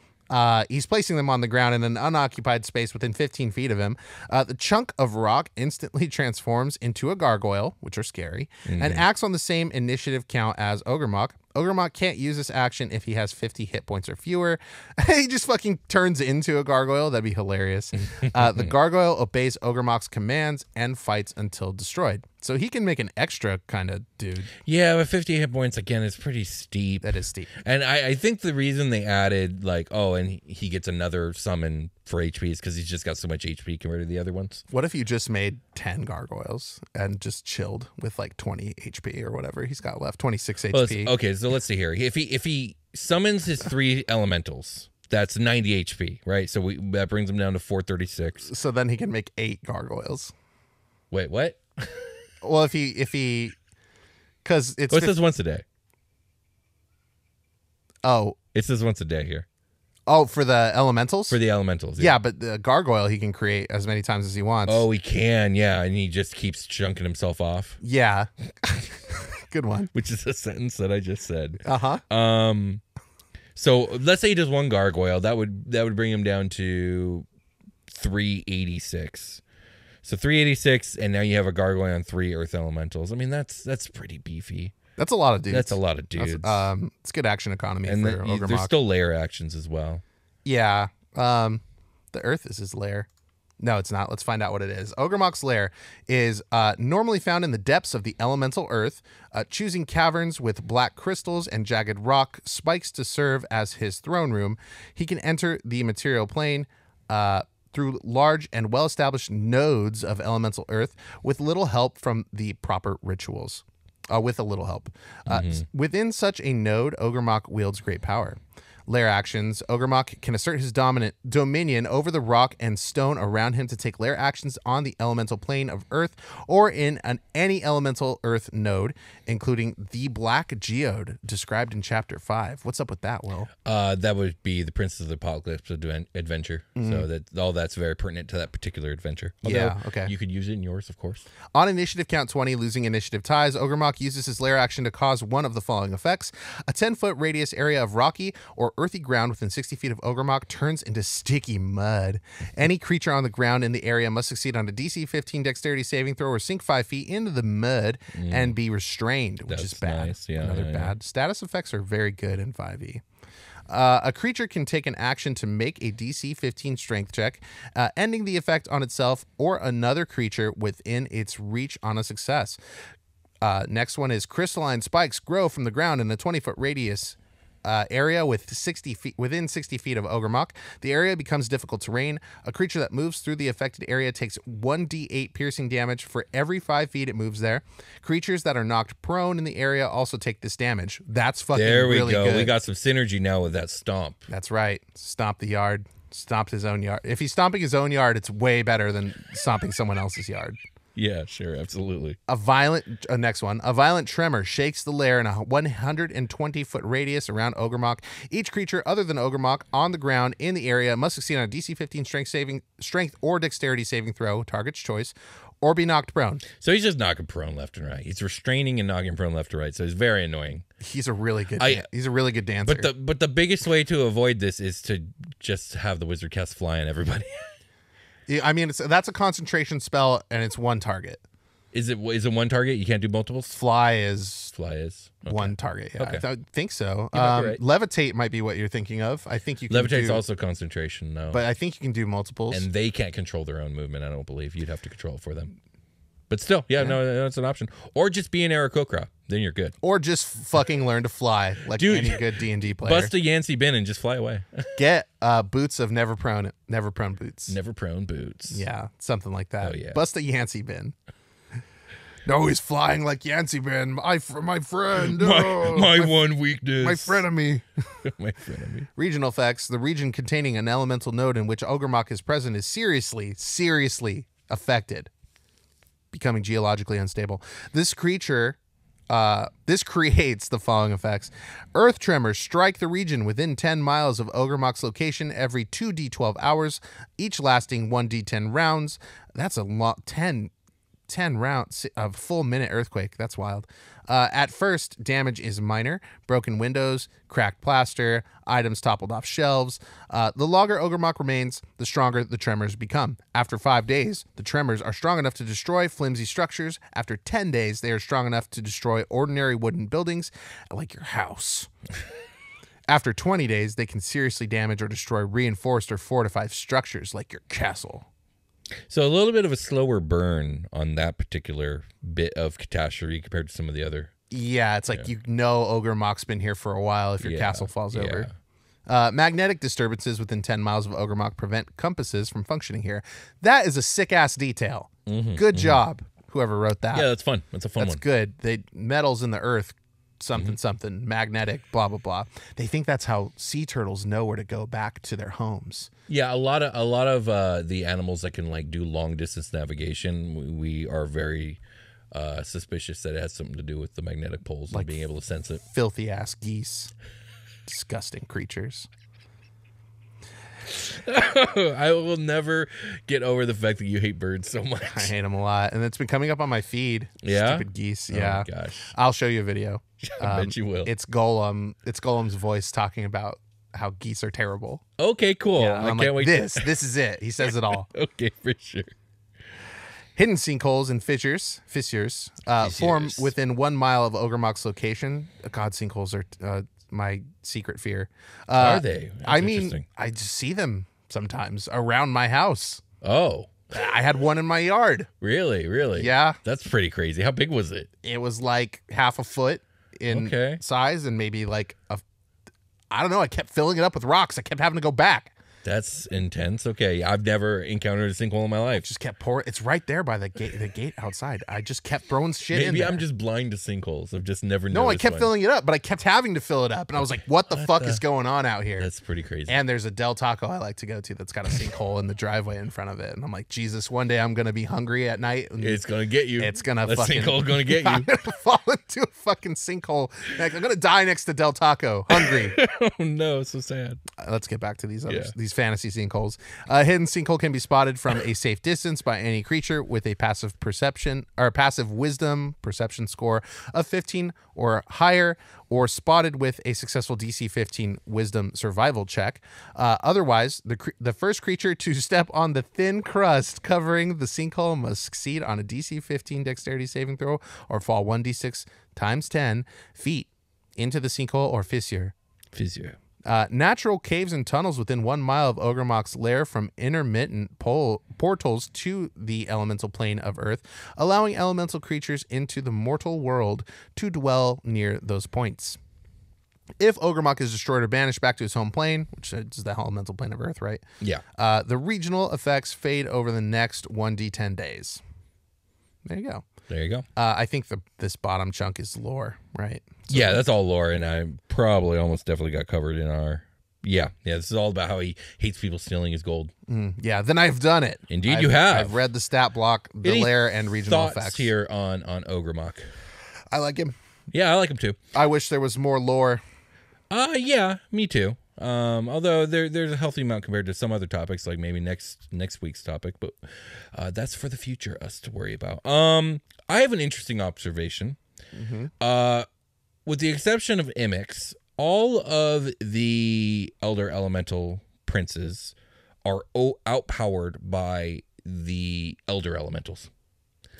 He's placing them on the ground in an unoccupied space within 15 feet of him. The chunk of rock instantly transforms into a gargoyle, which are scary, and acts on the same initiative count as Ogremok. Ogremok can't use this action if he has 50 hit points or fewer. He just fucking turns into a gargoyle. That'd be hilarious. The gargoyle obeys Ogremok's commands and fights until destroyed. So he can make an extra kind of dude. Yeah, but 50 hit points, again, is pretty steep. That is steep. And I think the reason they added, like, and he gets another summon for HP is because he's just got so much HP compared to the other ones. What if you just made 10 gargoyles and just chilled with like 20 HP or whatever he's got left? 26 HP. Well, okay, so let's see here. If he summons his 3 elementals, that's 90 HP, right? So that brings him down to 436. So then he can make 8 gargoyles. Wait, what? Well, if he, because it's. It says once a day. Oh. It says once a day here. Oh, for the elementals? For the elementals, yeah. But the gargoyle he can create as many times as he wants. Oh, he can, yeah. And he just keeps chunking himself off. Yeah. Good one. Which is a sentence that I just said. Uh-huh. So let's say he does 1 gargoyle. That would bring him down to 386. So 386, and now you have a gargoyle on 3 earth elementals. I mean, that's pretty beefy. That's a lot of dudes. That's a lot of dudes. It's good action economy and for Ogremok. There's still lair actions as well. Yeah. The earth is his lair. No, it's not. Let's find out what it is. Ogremok's lair is normally found in the depths of the elemental earth, choosing caverns with black crystals and jagged rock spikes to serve as his throne room. He can enter the material plane through large and well-established nodes of elemental earth with little help from the proper rituals. With a little help. Within such a node, Ogremok wields great power. Lair actions. Ogremok can assert his dominion over the rock and stone around him to take lair actions on the elemental plane of earth or in any elemental earth node, including the Black Geode described in Chapter 5. What's up with that, Will? That would be the Prince of the Apocalypse adventure. So that's very pertinent to that particular adventure. Although okay. You could use it in yours, of course. On initiative count 20, losing initiative ties, Ogremok uses his lair action to cause one of the following effects. A 10-foot radius area of rocky or earthy ground within 60 feet of Ogremok turns into sticky mud. Any creature on the ground in the area must succeed on a DC 15 dexterity saving throw or sink 5 feet into the mud and be restrained, which is bad. Nice. Yeah, Another bad. Status effects are very good in 5e. A creature can take an action to make a DC 15 strength check, ending the effect on itself or another creature within its reach on a success. Next one is crystalline spikes grow from the ground in a 20-foot radius area within 60 feet of Ogremok. The area becomes difficult terrain. A creature that moves through the affected area takes 1d8 piercing damage for every 5 feet it moves there. Creatures that are knocked prone in the area also take this damage. That's fucking really good. There we go. We got some synergy now with that stomp. That's right. Stomp the yard. Stomped his own yard. If he's stomping his own yard, it's way better than stomping someone else's yard. Yeah, sure, absolutely. Next one. A violent tremor shakes the lair in a 120-foot radius around Ogremok. Each creature other than Ogremok on the ground in the area must succeed on a DC 15 strength or dexterity saving throw, target's choice, or be knocked prone. So he's just knocking prone left and right. He's restraining and knocking prone left to right. So he's very annoying. He's a really good dancer. But the biggest way to avoid this is to just have the wizard cast fly on everybody. Yeah, I mean, that's a concentration spell, and it's one target. Is it one target? You can't do multiples? Fly is okay. one target. Yeah, Okay. I think so. Right. Levitate might be what you're thinking of. I think you can Levitate's also concentration, no. But I think you can do multiples. And they can't control their own movement, I don't believe. You'd have to control it for them. But still, no, that's an option. Or just be an Aarakocra. Then you're good. Or just fucking learn to fly like any good D&D player. Bust a Yancey bin and just fly away. Get boots of never prone boots. Never prone boots. Yeah, something like that. Oh, yeah. Bust a Yancey bin. No, he's flying like Yancey Man. My friend. My one weakness. My frenemy. My frenemy. Regional effects. The region containing an elemental node in which Ogrèmoch is present is seriously affected, becoming geologically unstable. This creature, this creates the following effects. Earth tremors strike the region within 10 miles of Ogrèmoch's location every 2d12 hours, each lasting 1d10 rounds. That's a lot. 10 rounds, a full minute earthquake. That's wild. At first, damage is minor. Broken windows, cracked plaster, items toppled off shelves. The longer Ogrèmoch remains, the stronger the tremors become. After 5 days, the tremors are strong enough to destroy flimsy structures. After 10 days, they are strong enough to destroy ordinary wooden buildings, like your house. After 20 days, they can seriously damage or destroy reinforced or fortified structures, like your castle. So a little bit of a slower burn on that particular bit of catastrophe compared to some of the other. Yeah, it's like Ogrèmoch's been here for a while if your castle falls over. Magnetic disturbances within 10 miles of Ogrèmoch prevent compasses from functioning here. That is a sick-ass detail. Good job, whoever wrote that. Yeah, that's fun. That's a fun one. That's good. Metals in the earth, something, magnetic, blah, blah, blah. They think that's how sea turtles know where to go back to their homes. Yeah, a lot of the animals that can like do long distance navigation, we are very suspicious that it has something to do with the magnetic poles and being able to sense it. Filthy ass geese, disgusting creatures. I will never get over the fact that you hate birds so much. I hate them a lot, and it's been coming up on my feed. Yeah? Stupid geese. Yeah. Oh, gosh. I'll show you a video. I bet you will. It's Golem. It's Golem's voice talking about how geese are terrible. Okay, cool. Yeah, I can't wait. This is it. He says it all. Okay, for sure. Hidden sinkholes and fissures form within 1 mile of Ogrèmoch's location. God, sinkholes are my secret fear. Are they? That's I mean, interesting. I just see them sometimes around my house. Oh, I had one in my yard. really? Yeah. That's pretty crazy. How big was it? It was like half a foot in size and maybe like I don't know. I kept filling it up with rocks. I kept having to go back. That's intense. Okay, I've never encountered a sinkhole in my life. Just kept pouring. It's right there by the gate outside. I just kept throwing shit in Maybe there. I'm just blind to sinkholes. I've just never No, I noticed kept one. filling it up, but I kept having to fill it up. And I was like, what the fuck is going on out here? That's pretty crazy. And there's a Del Taco I like to go to that's got a sinkhole in the driveway in front of it. And I'm like, Jesus, one day I'm going to be hungry at night. And It's going to get you. It's going to That fucking... sinkhole going to get I'm you. going to fall into a fucking sinkhole. Like, I'm going to die next to Del Taco, hungry. Oh, no, it's so sad. Let's get back to these Yeah. these fantasy sinkholes. A hidden sinkhole can be spotted from a safe distance by any creature with a passive wisdom perception score of 15 or higher, or spotted with a successful DC 15 wisdom survival check. Otherwise, the first creature to step on the thin crust covering the sinkhole must succeed on a DC 15 dexterity saving throw or fall 1d6 times 10 feet into the sinkhole or fissure. Natural caves and tunnels within 1 mile of Ogrèmoch's lair from intermittent portals to the elemental plane of Earth, allowing elemental creatures into the mortal world to dwell near those points. If Ogrèmoch is destroyed or banished back to his home plane, which is the elemental plane of Earth, right? Yeah. The regional effects fade over the next 1d10 days. There you go. I think this bottom chunk is lore, right? So yeah, that's all lore, and I probably almost definitely got covered in our... Yeah, this is all about how he hates people stealing his gold. Yeah, then I've done it. Indeed, you have. I've read the stat block, the Any lair, and regional thoughts effects. here on Ogrèmoch? I like him. Yeah, I like him too. I wish there was more lore. Yeah, me too. Although there's a healthy amount compared to some other topics, like maybe next week's topic, but that's for the future us to worry about. I have an interesting observation. With the exception of Imix, all of the Elder Elemental princes are outpowered by the Elder Elementals.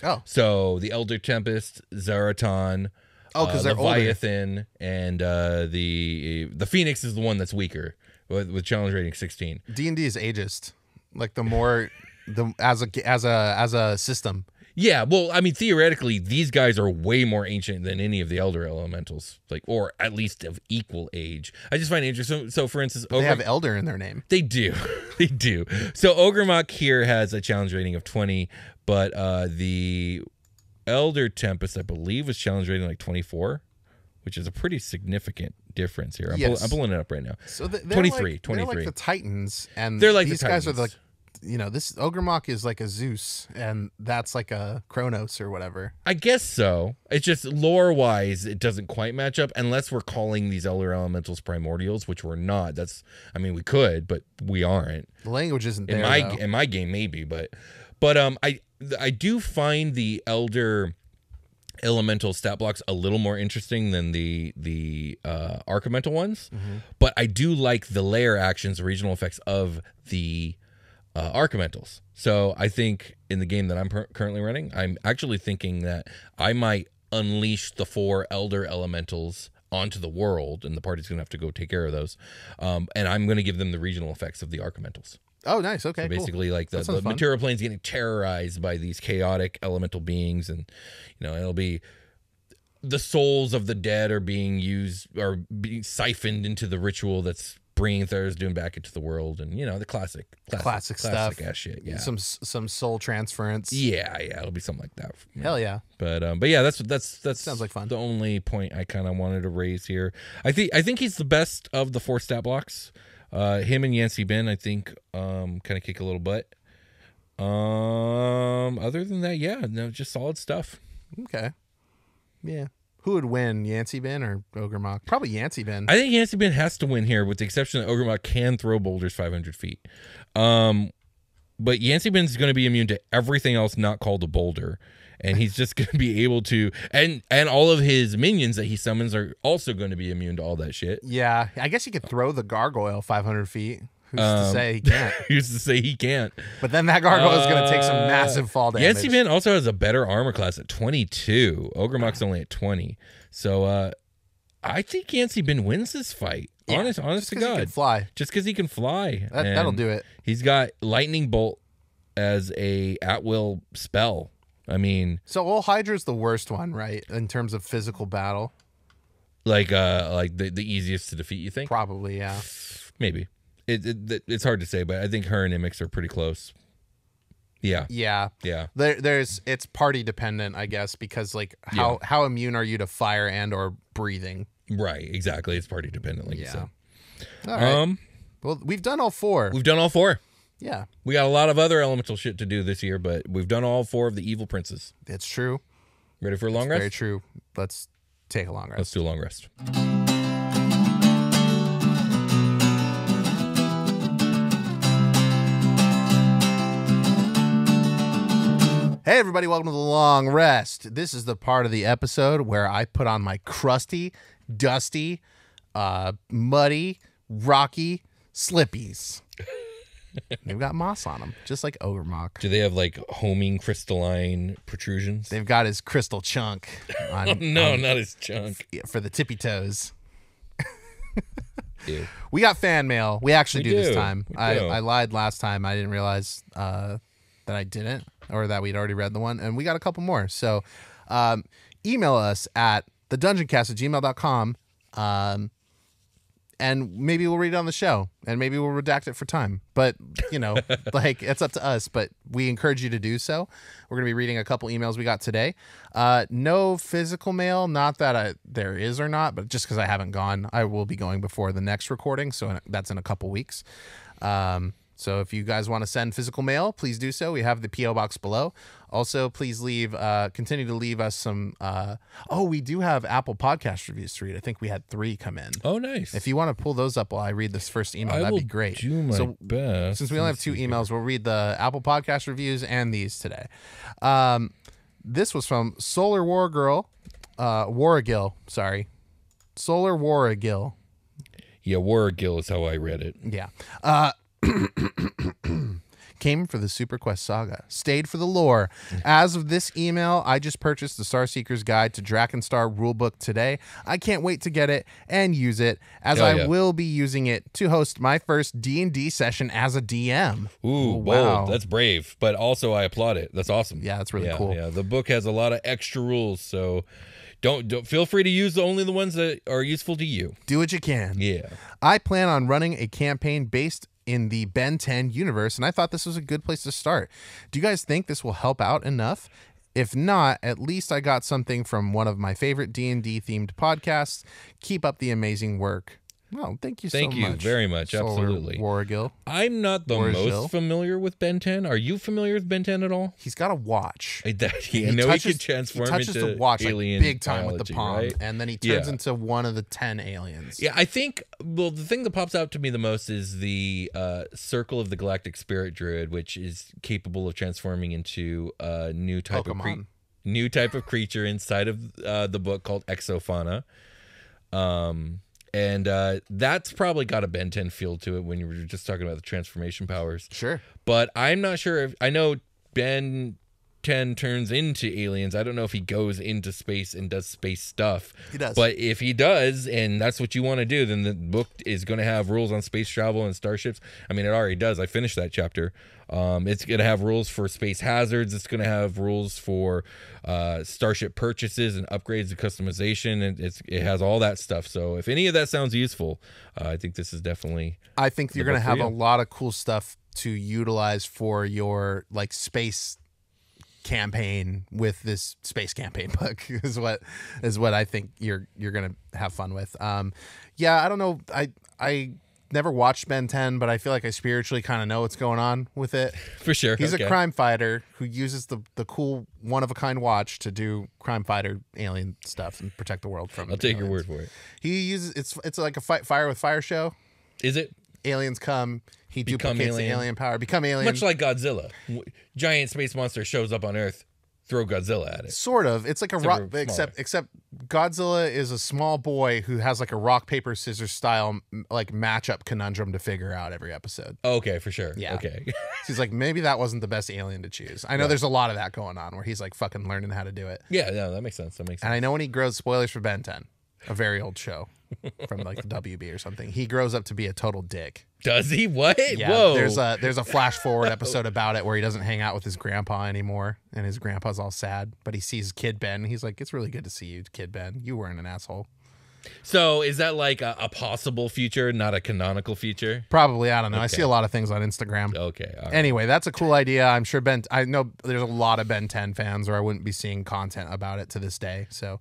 Oh. So the Elder Tempest, Zeraton, because they're older. Leviathan, and the Phoenix is the one that's weaker with challenge rating 16. D&D is ageist. Like as a system. Yeah, well, I mean, theoretically, these guys are way more ancient than any of the Elder Elementals, or at least of equal age. I just find it interesting. So, for instance, They have Elder in their name. They do. They do. So, Ogrèmoch here has a challenge rating of 20, but the Elder Tempest, I believe, was challenge rating like 24, which is a pretty significant difference here. I'm pulling it up right now. So they're 23. Like, they're like the Titans, and they're like these the guys Titans. are like, this Ogrémoch is like a Zeus, and that's like a Kronos or whatever. I guess so. It's just lore-wise, it doesn't quite match up unless we're calling these Elder Elementals primordials, which we're not. We could, but we aren't. The language isn't there. In my game, maybe, but I do find the Elder Elemental stat blocks a little more interesting than the archomental ones, but I do like the layer actions, regional effects of the archomentals. So I think in the game that I'm currently running, I'm actually thinking that I might unleash the 4 Elder Elementals onto the world, and the party's gonna have to go take care of those, and I'm gonna give them the regional effects of the archomentals. Oh, nice. Okay, so basically, cool. like the material plane's getting terrorized by these chaotic elemental beings, and it'll be the souls of the dead are being used or being siphoned into the ritual that's bringing Tharizdun back into the world, and the classic stuff, ass shit. Yeah, some soul transference. Yeah, it'll be something like that. Hell yeah. But yeah, that's sounds like fun. The only point I kind of wanted to raise here. I think he's the best of the 4 stat blocks. Him and Yancey Ben, I think, kind of kick a little butt. Other than that, yeah, no, just solid stuff. Okay. Yeah. Who would win, Yancey Ben or Ogrémoch? Probably Yancey Ben. I think Yancey Ben has to win here, with the exception that Ogrémoch can throw boulders 500 feet. But Yancey Ben's going to be immune to everything else not called a boulder. And he's just going to be able to, and all of his minions that he summons are also going to be immune to all that shit. Yeah, I guess he could throw the gargoyle 500 feet. Who's to say he can't? Who's to say he can't? But then that gargoyle is going to take some massive fall damage. Yancey Ben also has a better armor class at 22. Ogrémoch's only at 20. So I think Yancey Ben wins this fight. Yeah, honest to God. He can fly. Just because he can fly. That'll do it. He's got Lightning Bolt as a at-will spell. So Hydra's the worst one, right? In terms of physical battle. Like the easiest to defeat, you think? Probably, yeah. Maybe. It's hard to say, but I think her and Imix are pretty close. Yeah. Yeah. Yeah. It's party dependent, I guess, because how immune are you to fire and or breathing? Right, exactly. It's party dependent, like you said. All right. Well, we've done all 4. We've done all 4. Yeah. We got a lot of other elemental shit to do this year, but we've done all 4 of the evil princes. It's true. Ready for a long rest? Very true. Let's take a long rest. Let's do a long rest. Hey everybody, welcome to the long rest. This is the part of the episode where I put on my crusty, dusty, muddy, rocky slippies. They've got moss on them, just like Ogrémoch. Do they have like homing crystalline protrusions? They've got his crystal chunk on, not his chunk. for the tippy toes. Ew. We got fan mail. We actually do this do. time. We I do. lied last time. I didn't realize that I didn't, or that we'd already read the one, and we got a couple more. So email us at thedungeoncast@gmail.com, and maybe we'll read it on the show, and maybe we'll redact it for time. But, it's up to us, but we encourage you to do so. We're going to be reading a couple emails we got today. No physical mail, not that there is or not, but just because I haven't gone. I will be going before the next recording, so that's in a couple weeks. So if you guys want to send physical mail, please do so. We have the P.O. box below. Also, please continue to leave us some. We do have Apple Podcast reviews to read. I think we had 3 come in. Oh, nice. If you want to pull those up while I read this first email, that'd be great. Do my best. Since we only have 2 emails, we'll read the Apple Podcast reviews and these today. This was from Solar War Girl, Warrigill. Sorry, Solar Warrigill. Yeah, Warrigill is how I read it. Yeah. Came for the Super Quest Saga. Stayed for the lore. As of this email, I just purchased the Starseeker's Guide to Drakenstar Rulebook today. I can't wait to get it and use it, as I will be using it to host my first D&D session as a DM. Ooh, wow. Bold. That's brave, but also I applaud it. That's awesome. Yeah, that's really cool. Yeah, the book has a lot of extra rules, so don't feel free to use only the ones that are useful to you. Do what you can. Yeah. I plan on running a campaign based in the Ben 10 universe, and I thought this was a good place to start. Do you guys think this will help out enough If not, at least I got something from one of my favorite D&D themed podcasts. Keep up the amazing work. Well, thank you so much. Thank you very much. Absolutely. Wargil. I'm not the most familiar with Ben 10. Are you familiar with Ben 10 at all? He's got a watch. I know he can transform he touches into the watch alien like big time biology, with the palm, right? and then he turns into one of the 10 aliens. Yeah, I think, well, the thing that pops out to me the most is the Circle of the Galactic Spirit Druid, which is capable of transforming into a new type of creature inside of the book called Exofauna. And that's probably got a Ben 10 feel to it when you were just talking about the transformation powers. Sure. But I'm not sure if I know Ben 10 turns into aliens. I don't know if he goes into space and does space stuff. He does. But if he does, and that's what you want to do, then the book is going to have rules on space travel and starships. I mean, it already does. I finished that chapter. It's going to have rules for space hazards. It's going to have rules for starship purchases and upgrades and customization. And it has all that stuff. So if any of that sounds useful, I think this is definitely. I think you're going to have a lot of cool stuff to utilize for your like space campaign with this space campaign book is what I think you're gonna have fun with. Yeah, I don't know. I never watched Ben 10, but I feel like I spiritually kind of know what's going on with it. For sure. He's a crime fighter who uses the cool one of a kind watch to do crime fighter alien stuff and protect the world from. I'll take your word for it. He uses it's like a fire with fire show. Is it? Aliens come. He duplicates the alien power. Become alien. Much like Godzilla. Giant space monster shows up on Earth. Throw Godzilla at it. Sort of. It's like a rock, except Godzilla is a small boy who has like a rock, paper, scissors style like matchup conundrum to figure out every episode. Okay, for sure. Yeah. Okay. He's like, maybe that wasn't the best alien to choose. I know there's a lot of that going on where he's like fucking learning how to do it. Yeah, no, that makes sense. And I know when he grows, spoilers for Ben 10, a very old show from like the WB or something. He grows up to be a total dick. Does he? What? Yeah, Whoa. There's a flash forward episode about it where he doesn't hang out with his grandpa anymore, and his grandpa's all sad, but he sees Kid Ben. He's like, it's really good to see you, Kid Ben. You weren't an asshole. So is that like a possible future, not a canonical future? Probably. I don't know. Okay. I see a lot of things on Instagram. Okay. All right. Anyway, that's a cool idea. I'm sure I know there's a lot of Ben 10 fans, or I wouldn't be seeing content about it to this day. So,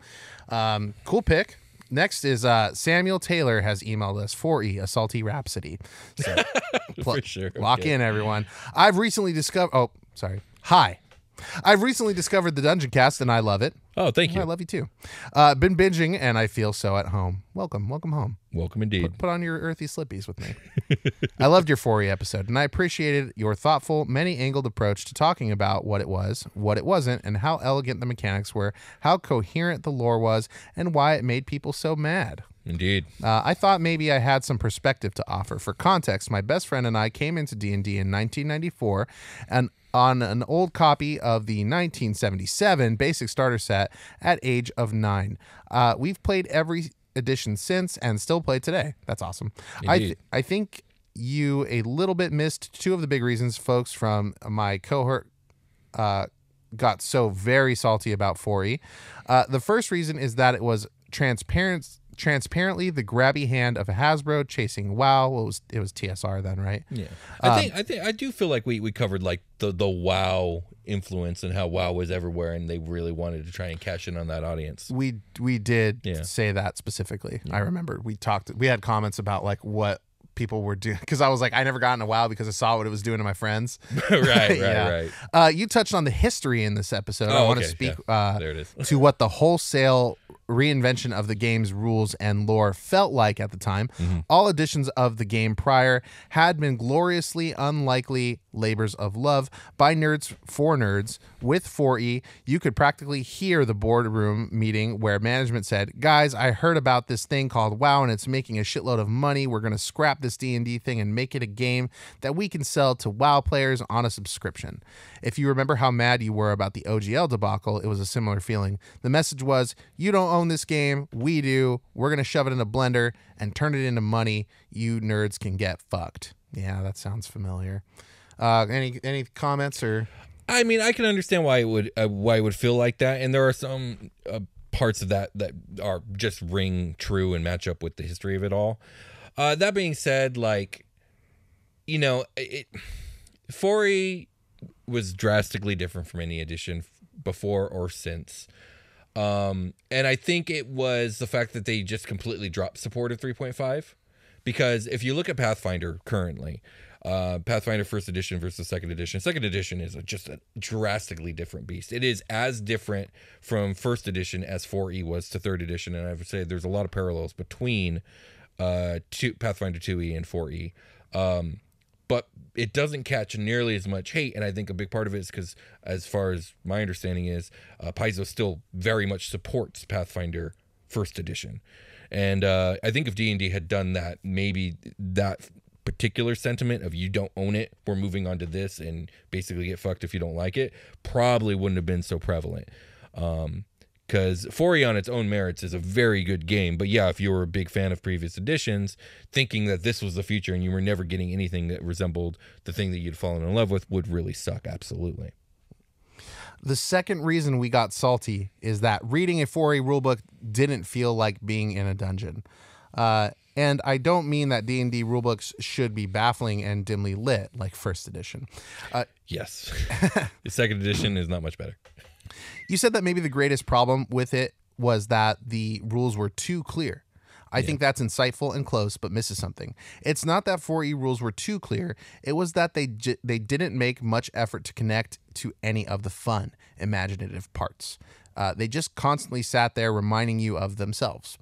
cool pick. Next is Samuel Taylor has emailed us 4E, a salty rhapsody. So, For sure. Lock in, everyone. I've recently discovered. Oh, sorry. Hi. I've recently discovered the Dungeoncast, and I love it. Oh, thank you. I love you too. Been binging, and I feel so at home. Welcome home. Welcome indeed. Put on your earthy slippies with me. I loved your 4E episode, and I appreciated your thoughtful, many-angled approach to talking about what it was, what it wasn't, and how elegant the mechanics were, how coherent the lore was, and why it made people so mad. Indeed. I thought maybe I had some perspective to offer. For context, my best friend and I came into D&D in 1994, and on an old copy of the 1977 basic starter set at age of 9. We've played every edition since and still play today. That's awesome. I think you a little bit missed two of the big reasons folks from my cohort got so very salty about 4E. The first reason is that it was transparently the grabby hand of Hasbro chasing WoW. It was TSR then, right? Yeah. I do feel like we covered like the WoW influence and how WoW was everywhere, and they really wanted to try and cash in on that audience. We did say that specifically. I remember we had comments about like what people were doing, because I was like, I never got into WoW because I saw what it was doing to my friends. right. You touched on the history in this episode. Oh, I want to okay. speak There it is. to what the wholesale reinvention of the game's rules and lore felt like at the time. All editions of the game prior had been gloriously unlikely labors of love by nerds for nerds. With 4E, you could practically hear the boardroom meeting where management said, guys, I heard about this thing called WoW and it's making a shitload of money. We're going to scrap this D&D thing and make it a game that we can sell to WoW players on a subscription. If you remember how mad you were about the OGL debacle, it was a similar feeling. The message was, you don't own this game, we do. We're going to shove it in a blender and turn it into money. You nerds can get fucked. Yeah, that sounds familiar. Any comments or? I mean, I can understand why it would feel like that, and there are some parts of that are just ring true and match up with the history of it all. That being said, like, you know, 4E was drastically different from any edition before or since. And I think it was the fact that they just completely dropped support of 3.5, because if you look at Pathfinder currently, Pathfinder first edition versus second edition is just a drastically different beast. It is as different from first edition as 4E was to third edition, and I would say there's a lot of parallels between Pathfinder 2E and 4E. But it doesn't catch nearly as much hate, and I think a big part of it is because, as far as my understanding is, Paizo still very much supports Pathfinder first edition. And I think if D&D had done that, maybe that particular sentiment of you don't own it, we're moving on to this, and basically get fucked if you don't like it, probably wouldn't have been so prevalent. Because 4E on its own merits is a very good game. But yeah, if you were a big fan of previous editions, thinking that this was the future and you were never getting anything that resembled the thing that you'd fallen in love with would really suck, absolutely. The second reason we got salty is that reading a 4E rulebook didn't feel like being in a dungeon. And I don't mean that D&D rulebooks should be baffling and dimly lit like first edition. Yes. The second edition is not much better. You said that maybe the greatest problem with it was that the rules were too clear. I think that's insightful and close, but misses something. It's not that 4E rules were too clear. It was that they didn't make much effort to connect to any of the fun, imaginative parts. They just constantly sat there reminding you of themselves.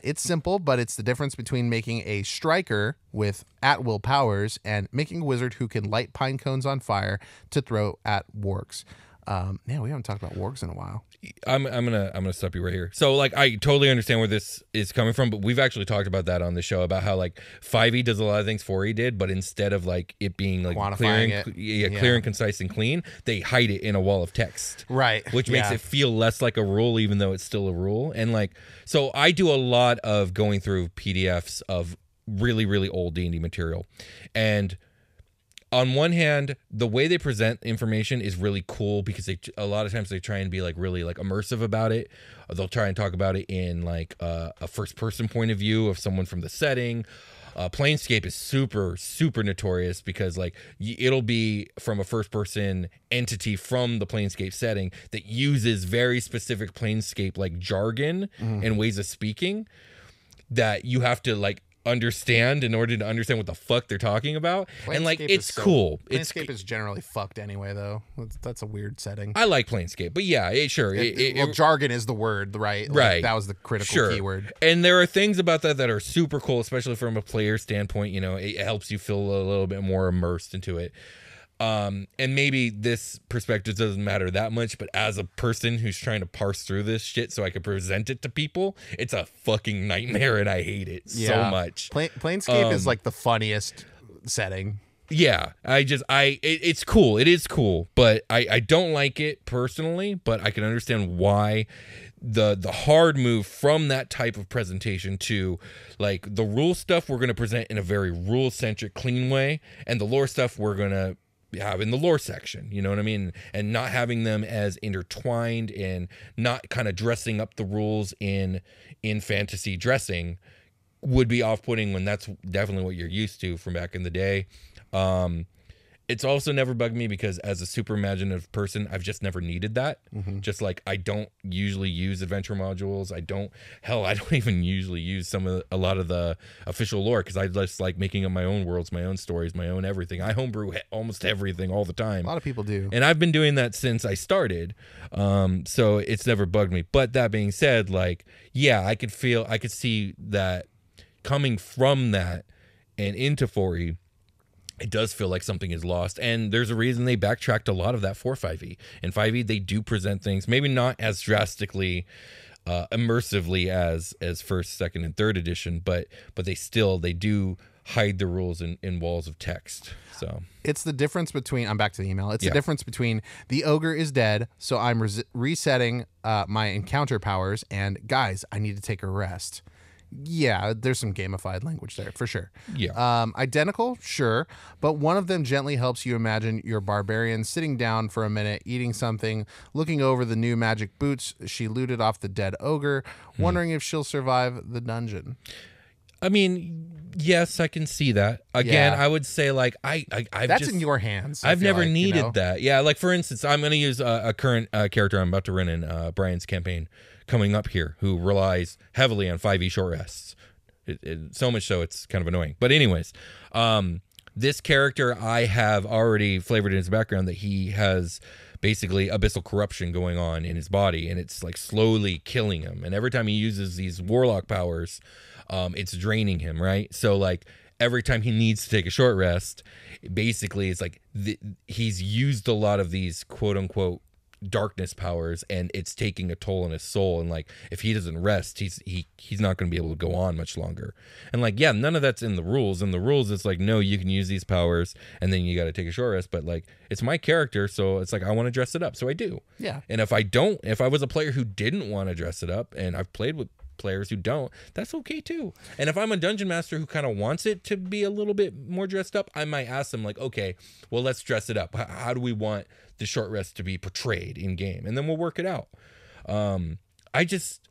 It's simple, but it's the difference between making a striker with at-will powers and making a wizard who can light pine cones on fire to throw at wargs. We haven't talked about wargs in a while. I'm gonna stop you right here. So like, I totally understand where this is coming from, but we've actually talked about that on the show about how like 5E does a lot of things 4E did, but instead of like it being like clear and concise and clean, they hide it in a wall of text, right? Which makes it feel less like a rule, even though it's still a rule. And like, so I do a lot of going through PDFs of really, really old D&D material, and on one hand, the way they present information is really cool because a lot of times they try and be like really like immersive about it. They'll try and talk about it in like a first person point of view of someone from the setting. Planescape is super, super notorious because like it'll be from a first person entity from the Planescape setting that uses very specific Planescape like jargon and ways of speaking that you have to like understand in order to understand what the fuck they're talking about. Planescape, and like it's cool. Planescape is generally fucked anyway, though. That's a weird setting. I like Planescape, but yeah, sure. Jargon is the word, right? Right. That was the critical keyword. And there are things about that are super cool, especially from a player standpoint. You know, it helps you feel a little bit more immersed into it. And maybe this perspective doesn't matter that much, but as a person who's trying to parse through this shit so I can present it to people, it's a fucking nightmare and I hate it so much. Planescape is like the funniest setting. Yeah, it's cool. It is cool, but I don't like it personally, but I can understand why the hard move from that type of presentation to like the rule stuff we're going to present in a very rule centric, clean way, and the lore stuff we're going to have in the lore section, you know what I mean? And not having them as intertwined and not kind of dressing up the rules in fantasy dressing would be off-putting when that's definitely what you're used to from back in the day. It's also never bugged me because as a super imaginative person, I've just never needed that. Just like I don't usually use adventure modules. I don't even usually use a lot of the official lore because I just like making up my own worlds, my own stories, my own everything. I homebrew almost everything all the time. A lot of people do. And I've been doing that since I started. So it's never bugged me. But that being said, like, yeah, I could see that coming from that and into 4E, it does feel like something is lost, and there's a reason they backtracked a lot of that for 5e. In 5e, they do present things, maybe not as drastically, immersively as first, second, and third edition, but they do hide the rules in walls of text. So it's the difference between I'm back to the email. It's the difference between the ogre is dead, so I'm resetting my encounter powers, and guys, I need to take a rest. Yeah, there's some gamified language there for sure. Yeah. Identical, sure, but one of them gently helps you imagine your barbarian sitting down for a minute, eating something, looking over the new magic boots she looted off the dead ogre, wondering if she'll survive the dungeon. I mean, yes, I can see that. Again, Yeah. I would say like I've That's just, in your hands. I I've feel never like, you needed know? that. Yeah, like for instance, I'm going to use a current character I'm about to run in Brian's campaign coming up here, who relies heavily on 5e short rests. So much so it's kind of annoying. But anyways, this character I have already flavored in his background that he has basically abyssal corruption going on in his body, and it's like slowly killing him. And every time he uses these warlock powers, it's draining him, right? So like every time he needs to take a short rest, basically it's like he's used a lot of these quote unquote darkness powers, and it's taking a toll on his soul. And like if he doesn't rest, he's not going to be able to go on much longer. And like, yeah, none of that's in the rules. In the rules, it's like, no, you can use these powers and then you got to take a short rest. But like, it's my character, so it's like I want to dress it up, so I do. Yeah. And if I was a player who didn't want to dress it up, and I've played with players who don't, that's okay too. And if I'm a dungeon master who kind of wants it to be a little bit more dressed up, I might ask them like, okay, well, let's dress it up. How do we want the short rest to be portrayed in game? And then we'll work it out. I just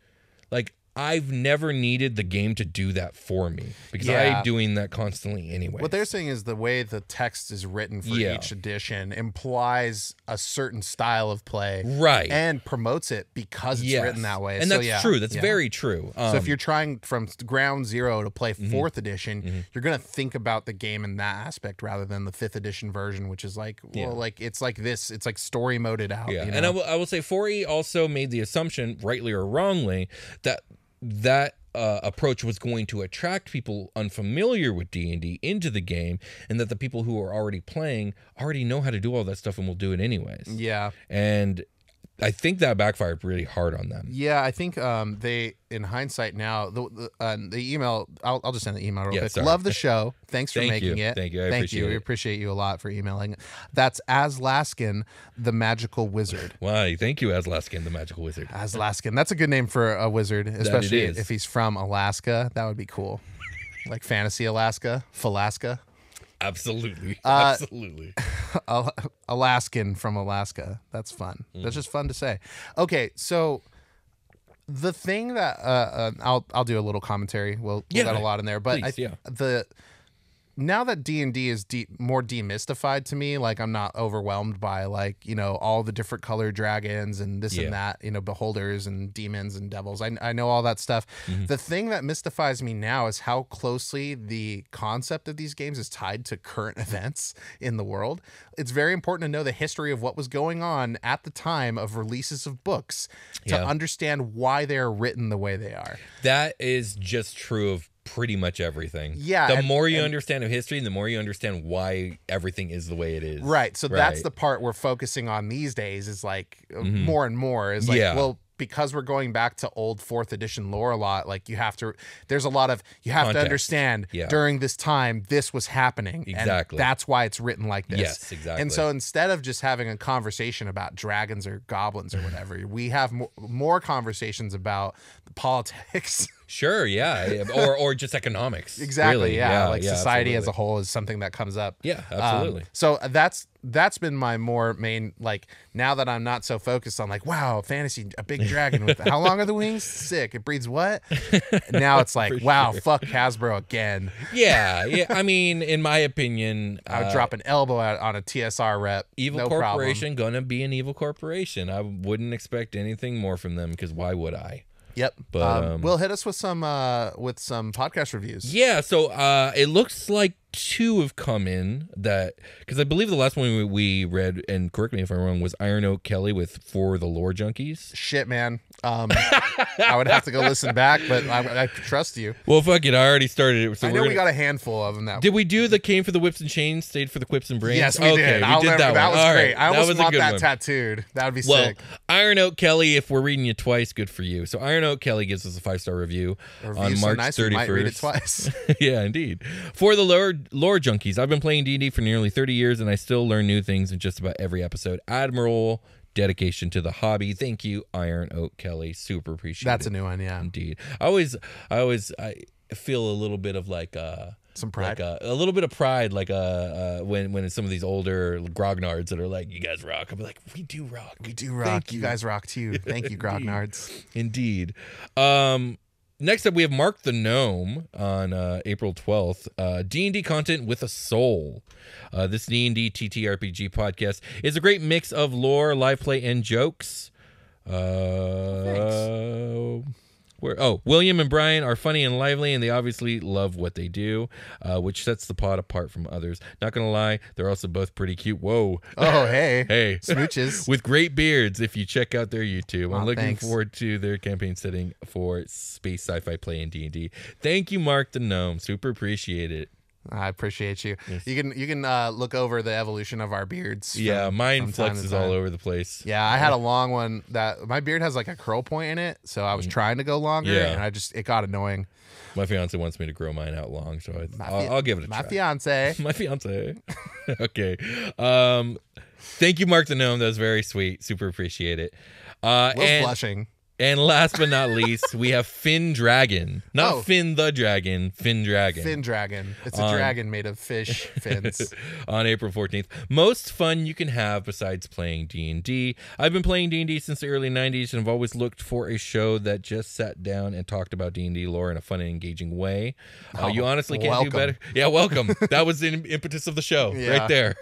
like, I've never needed the game to do that for me, because I'm doing that constantly anyway. What they're saying is the way the text is written for each edition implies a certain style of play, right, and promotes it because it's written that way. And so, that's true. That's very true. So if you're trying from ground zero to play 4th edition, you're gonna think about the game in that aspect rather than the 5th edition version, which is like, well, like it's like this. It's like story moded out. Yeah, you know? and I will say 4E also made the assumption, rightly or wrongly, that approach was going to attract people unfamiliar with D&D into the game, and that the people who are already playing already know how to do all that stuff and will do it anyways. Yeah. And I think that backfired really hard on them. Yeah, I think they, in hindsight now, the email, I'll just send the email real quick. sorry. Love the show. Thanks for making it. Thank you. I appreciate We it. appreciate you a lot for emailing. That's Aslaskin, the magical wizard. Why? Thank you, Aslaskin, the magical wizard. Aslaskin. That's a good name for a wizard, especially is. if he's from Alaska. That would be cool. Like Fantasy Alaska, Falaska. Absolutely. Absolutely. Alaskan from Alaska. That's fun. That's just fun to say. Okay, so the thing that I'll do a little commentary. We'll got a lot in there, but please, now that D&D is more demystified to me, like I'm not overwhelmed by like, you know, all the different colored dragons and this and that, you know, beholders and demons and devils. I know all that stuff. The thing that mystifies me now is how closely the concept of these games is tied to current events in the world. It's very important to know the history of what was going on at the time of releases of books to understand why they're written the way they are. That is just true of pretty much everything. Yeah. The more you understand of history, the more you understand why everything is the way it is. Right. So that's the part we're focusing on these days, is like more and more is like, well, because we're going back to old 4th edition lore a lot, like you have to Context. to understand during this time this was happening. Exactly. And that's why it's written like this. Yes, exactly. And so instead of just having a conversation about dragons or goblins or whatever, we have more conversations about the politics. Sure, yeah. Or just economics. Exactly, really. yeah. Like society absolutely. as a whole is something that comes up. Yeah, absolutely. So that's been my more main, like, now that I'm not so focused on like, wow, fantasy, a big dragon with how long are the wings? Sick. It breeds what? Now it's like, wow, fuck Hasbro again. Yeah. I mean, in my opinion, I would drop an elbow out on a TSR rep. Evil no corporation problem. gonna be an evil corporation. I wouldn't expect anything more from them, because why would I? Yep. But Will, hit us with some podcast reviews. Yeah, so it looks like 2 have come in, that because I believe the last one we read, and correct me if I'm wrong, was Iron Oak Kelly with For the Lore Junkies. Shit, man. I would have to go listen back, but I trust you. Well, fuck it, I already started it. So I know we got a handful of them now. Did we do the Came for the Whips and Chains, Stayed for the Quips and Brains? Yes, we did. We did that one. That was All great. right. I almost want that one. tattooed. That would be Well, sick. Iron Oak Kelly, if we're reading you twice, good for you. So Iron Oak Kelly gives us a 5-star review on so March nice, 31st. we might read it twice. Yeah, indeed. For the lore junkies, I've been playing D&D for nearly 30 years, and I still learn new things in just about every episode. Admirable dedication to the hobby. Thank you, Iron Oak Kelly. Super appreciate it. That's a new one, yeah. Indeed. I feel a little bit of like some pride, like a little bit of pride, like when it's some of these older grognards that are like, you guys rock. I'll be like, we do rock. We do rock. Thank you guys rock too. Thank you, grognards. Indeed. Next up, we have Mark the Gnome on April 12th. D&D content with a soul. This D&D TTRPG podcast is a great mix of lore, live play, and jokes. William and Brian are funny and lively, and they obviously love what they do, which sets the pod apart from others. Not gonna lie, they're also both pretty cute. Whoa. Oh, hey. Hey. Smooches. With great beards if you check out their YouTube. I'm looking thanks. forward to their campaign setting for space sci-fi play in D&D. Thank you, Mark the Gnome. Super appreciate it. I appreciate you. Yes. You can look over the evolution of our beards. Mine from time to flexes time. all over the place. Yeah, I had a long one that my beard has like a curl point in it, so I was trying to go longer, Yeah. and it got annoying. My fiance wants me to grow mine out long, so I'll give it a try. My fiance. My fiance. Okay. Thank you, Mark the Gnome. That was very sweet. Super appreciate it. Was blushing. And last but not least, we have Finn Dragon. Not Finn the Dragon, Finn Dragon. Fin dragon. It's a dragon made of fish fins. On April 14th. Most fun you can have besides playing D&D. I've been playing D&D since the early 90s and have always looked for a show that just sat down and talked about D&D lore in a fun and engaging way. You honestly can't do better. Yeah, welcome. That was the impetus of the show right there.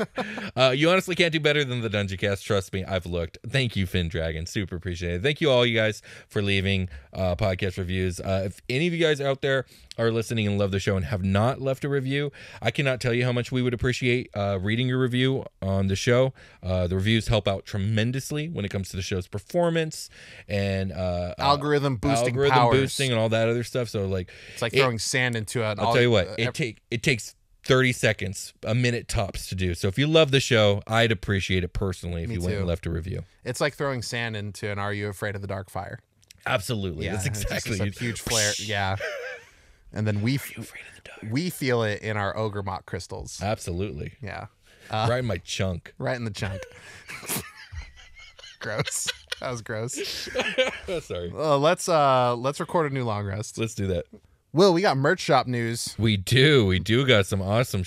You honestly can't do better than the Dungeoncast. Trust me, I've looked. Thank you, Finn Dragon. Super appreciate it. Thank you all, you guys, for leaving podcast reviews. If any of you guys out there are listening and love the show and have not left a review, I cannot tell you how much we would appreciate reading your review on the show. The reviews help out tremendously when it comes to the show's performance and algorithm boosting and all that other stuff. So it's like throwing sand into it. I'll tell you what, it takes 30 seconds, a minute tops to do. So if you love the show, I'd appreciate it personally if you went and left a review. It's like throwing sand into an Are You Afraid of the Dark fire? Absolutely. Yeah, that's exactly it's just a huge flare. Yeah. And then we feel it in our Ogrèmoch crystals. Absolutely. Yeah. Right in my chunk. Right in the chunk. Gross. That was gross. Sorry. Let's record a new long rest. Let's do that. Will, we got merch shop news. We do got some awesome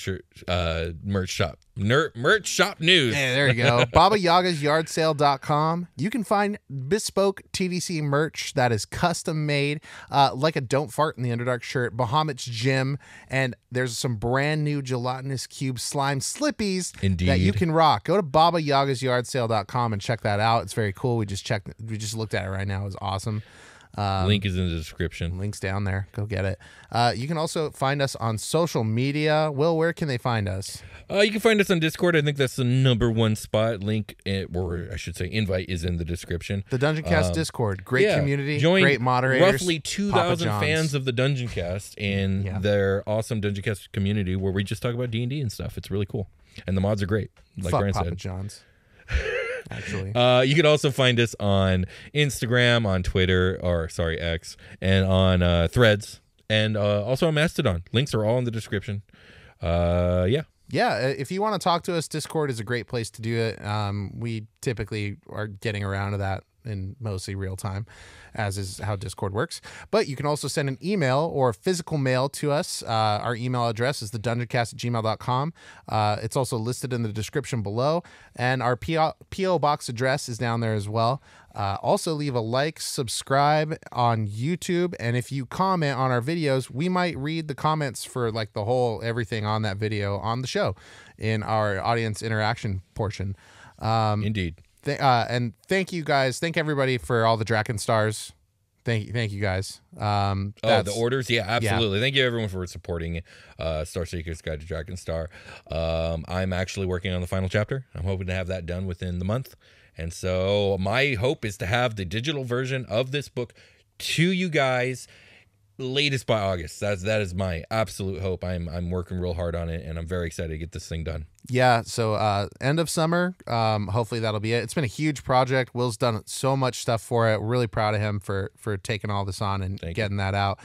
merch shop news. Yeah, there you go. BabaYagasYardSale.com. You can find bespoke TDC merch that is custom made, like a Don't Fart in the Underdark shirt, Bahamut's Gym, and there's some brand new gelatinous cube slime slippies that you can rock. Go to BabaYagasYardSale.com and check that out. It's very cool. We just looked at it right now. It was awesome. Link is in the description. Link's down there. Go get it. You can also find us on social media. Will, where can they find us? You can find us on Discord. I think that's the #1 spot. Link, or I should say invite, is in the description. The Dungeoncast Discord. Great community. Join great moderators. Roughly 2,000 fans of the Dungeoncast in their awesome Dungeoncast community where we just talk about D&D and stuff. It's really cool. And the mods are great. Like Fuck Brian Papa said. John's. Actually, you can also find us on Instagram, on Twitter, X, and on Threads, and also on Mastodon. Links are all in the description. Yeah, if you want to talk to us, Discord is a great place to do it. We typically are getting around to that in mostly real time, as is how Discord works. But you can also send an email or physical mail to us. Our email address is thedungeoncast@gmail.com. It's also listed in the description below, and our P.O. box address is down there as well. Also leave a like, subscribe on YouTube, and if you comment on our videos, we might read the comments for like the whole everything on that video on the show in our audience interaction portion. Indeed. And thank you guys. Thank everybody for all the Draken stars. Thank you guys. The orders, yeah, absolutely. Thank you everyone for supporting Star Seeker's Guide to Dragon Star. I'm actually working on the final chapter. I'm hoping to have that done within the month, and so my hope is to have the digital version of this book to you guys latest by August. That is my absolute hope. I'm working real hard on it, and I'm very excited to get this thing done. Yeah, so end of summer, hopefully that'll be it. It's been a huge project. Will's done so much stuff for it. We're really proud of him for taking all this on and getting that out.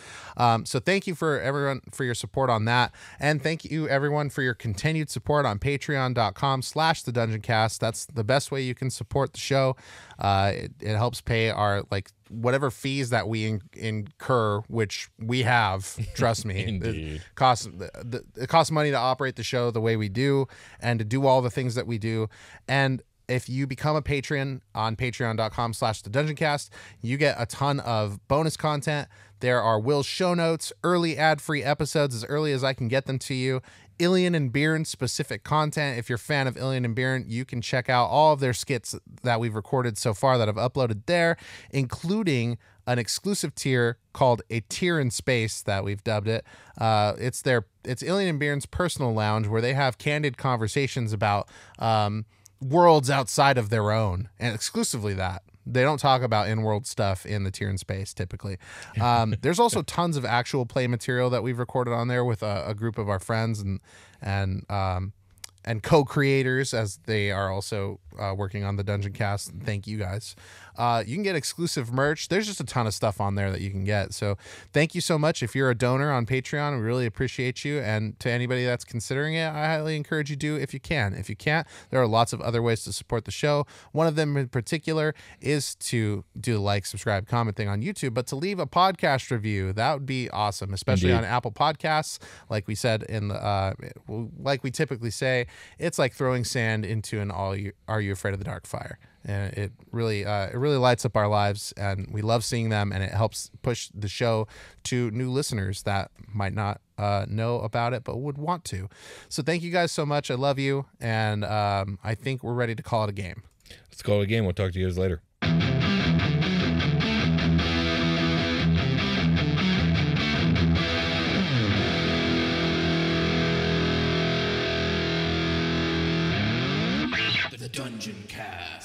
So thank you for everyone for your support on that, and thank you everyone for your continued support on patreon.com/thedungeoncast. That's the best way you can support the show. It helps pay our whatever fees that we incur, which we have. Trust me. It costs money to operate the show the way we do and to do all the things that we do. And if you become a patron on patreon.com/thedungeoncast, you get a ton of bonus content. There are Will's show notes, early ad-free episodes as early as I can get them to you, Ilian and Byrne specific content. If you're a fan of Ilian and Byrne, you can check out all of their skits that we've recorded so far that I've uploaded there, including an exclusive tier called a tier in space that we've dubbed it. It's Ilian and Byrne's personal lounge where they have candid conversations about worlds outside of their own, and exclusively that. They don't talk about in-world stuff in the tier in space typically. There's also tons of actual play material that we've recorded on there with a group of our friends and co-creators, as they are also working on the Dungeoncast. Thank you guys. You can get exclusive merch. There's just a ton of stuff on there that you can get. So thank you so much. If you're a donor on Patreon, we really appreciate you. And to anybody that's considering it, I highly encourage you to if you can. If you can't, there are lots of other ways to support the show. One of them in particular is to do the like, subscribe, comment thing on YouTube, but to leave a podcast review. That would be awesome, especially on Apple Podcasts. Like we said like we typically say, it's like throwing sand into an Are You Afraid of the Dark fire. And it really lights up our lives, and we love seeing them, and it helps push the show to new listeners that might not know about it but would want to. So thank you guys so much. I love you, and I think we're ready to call it a game. Let's call it a game. We'll talk to you guys later. The Dungeoncast.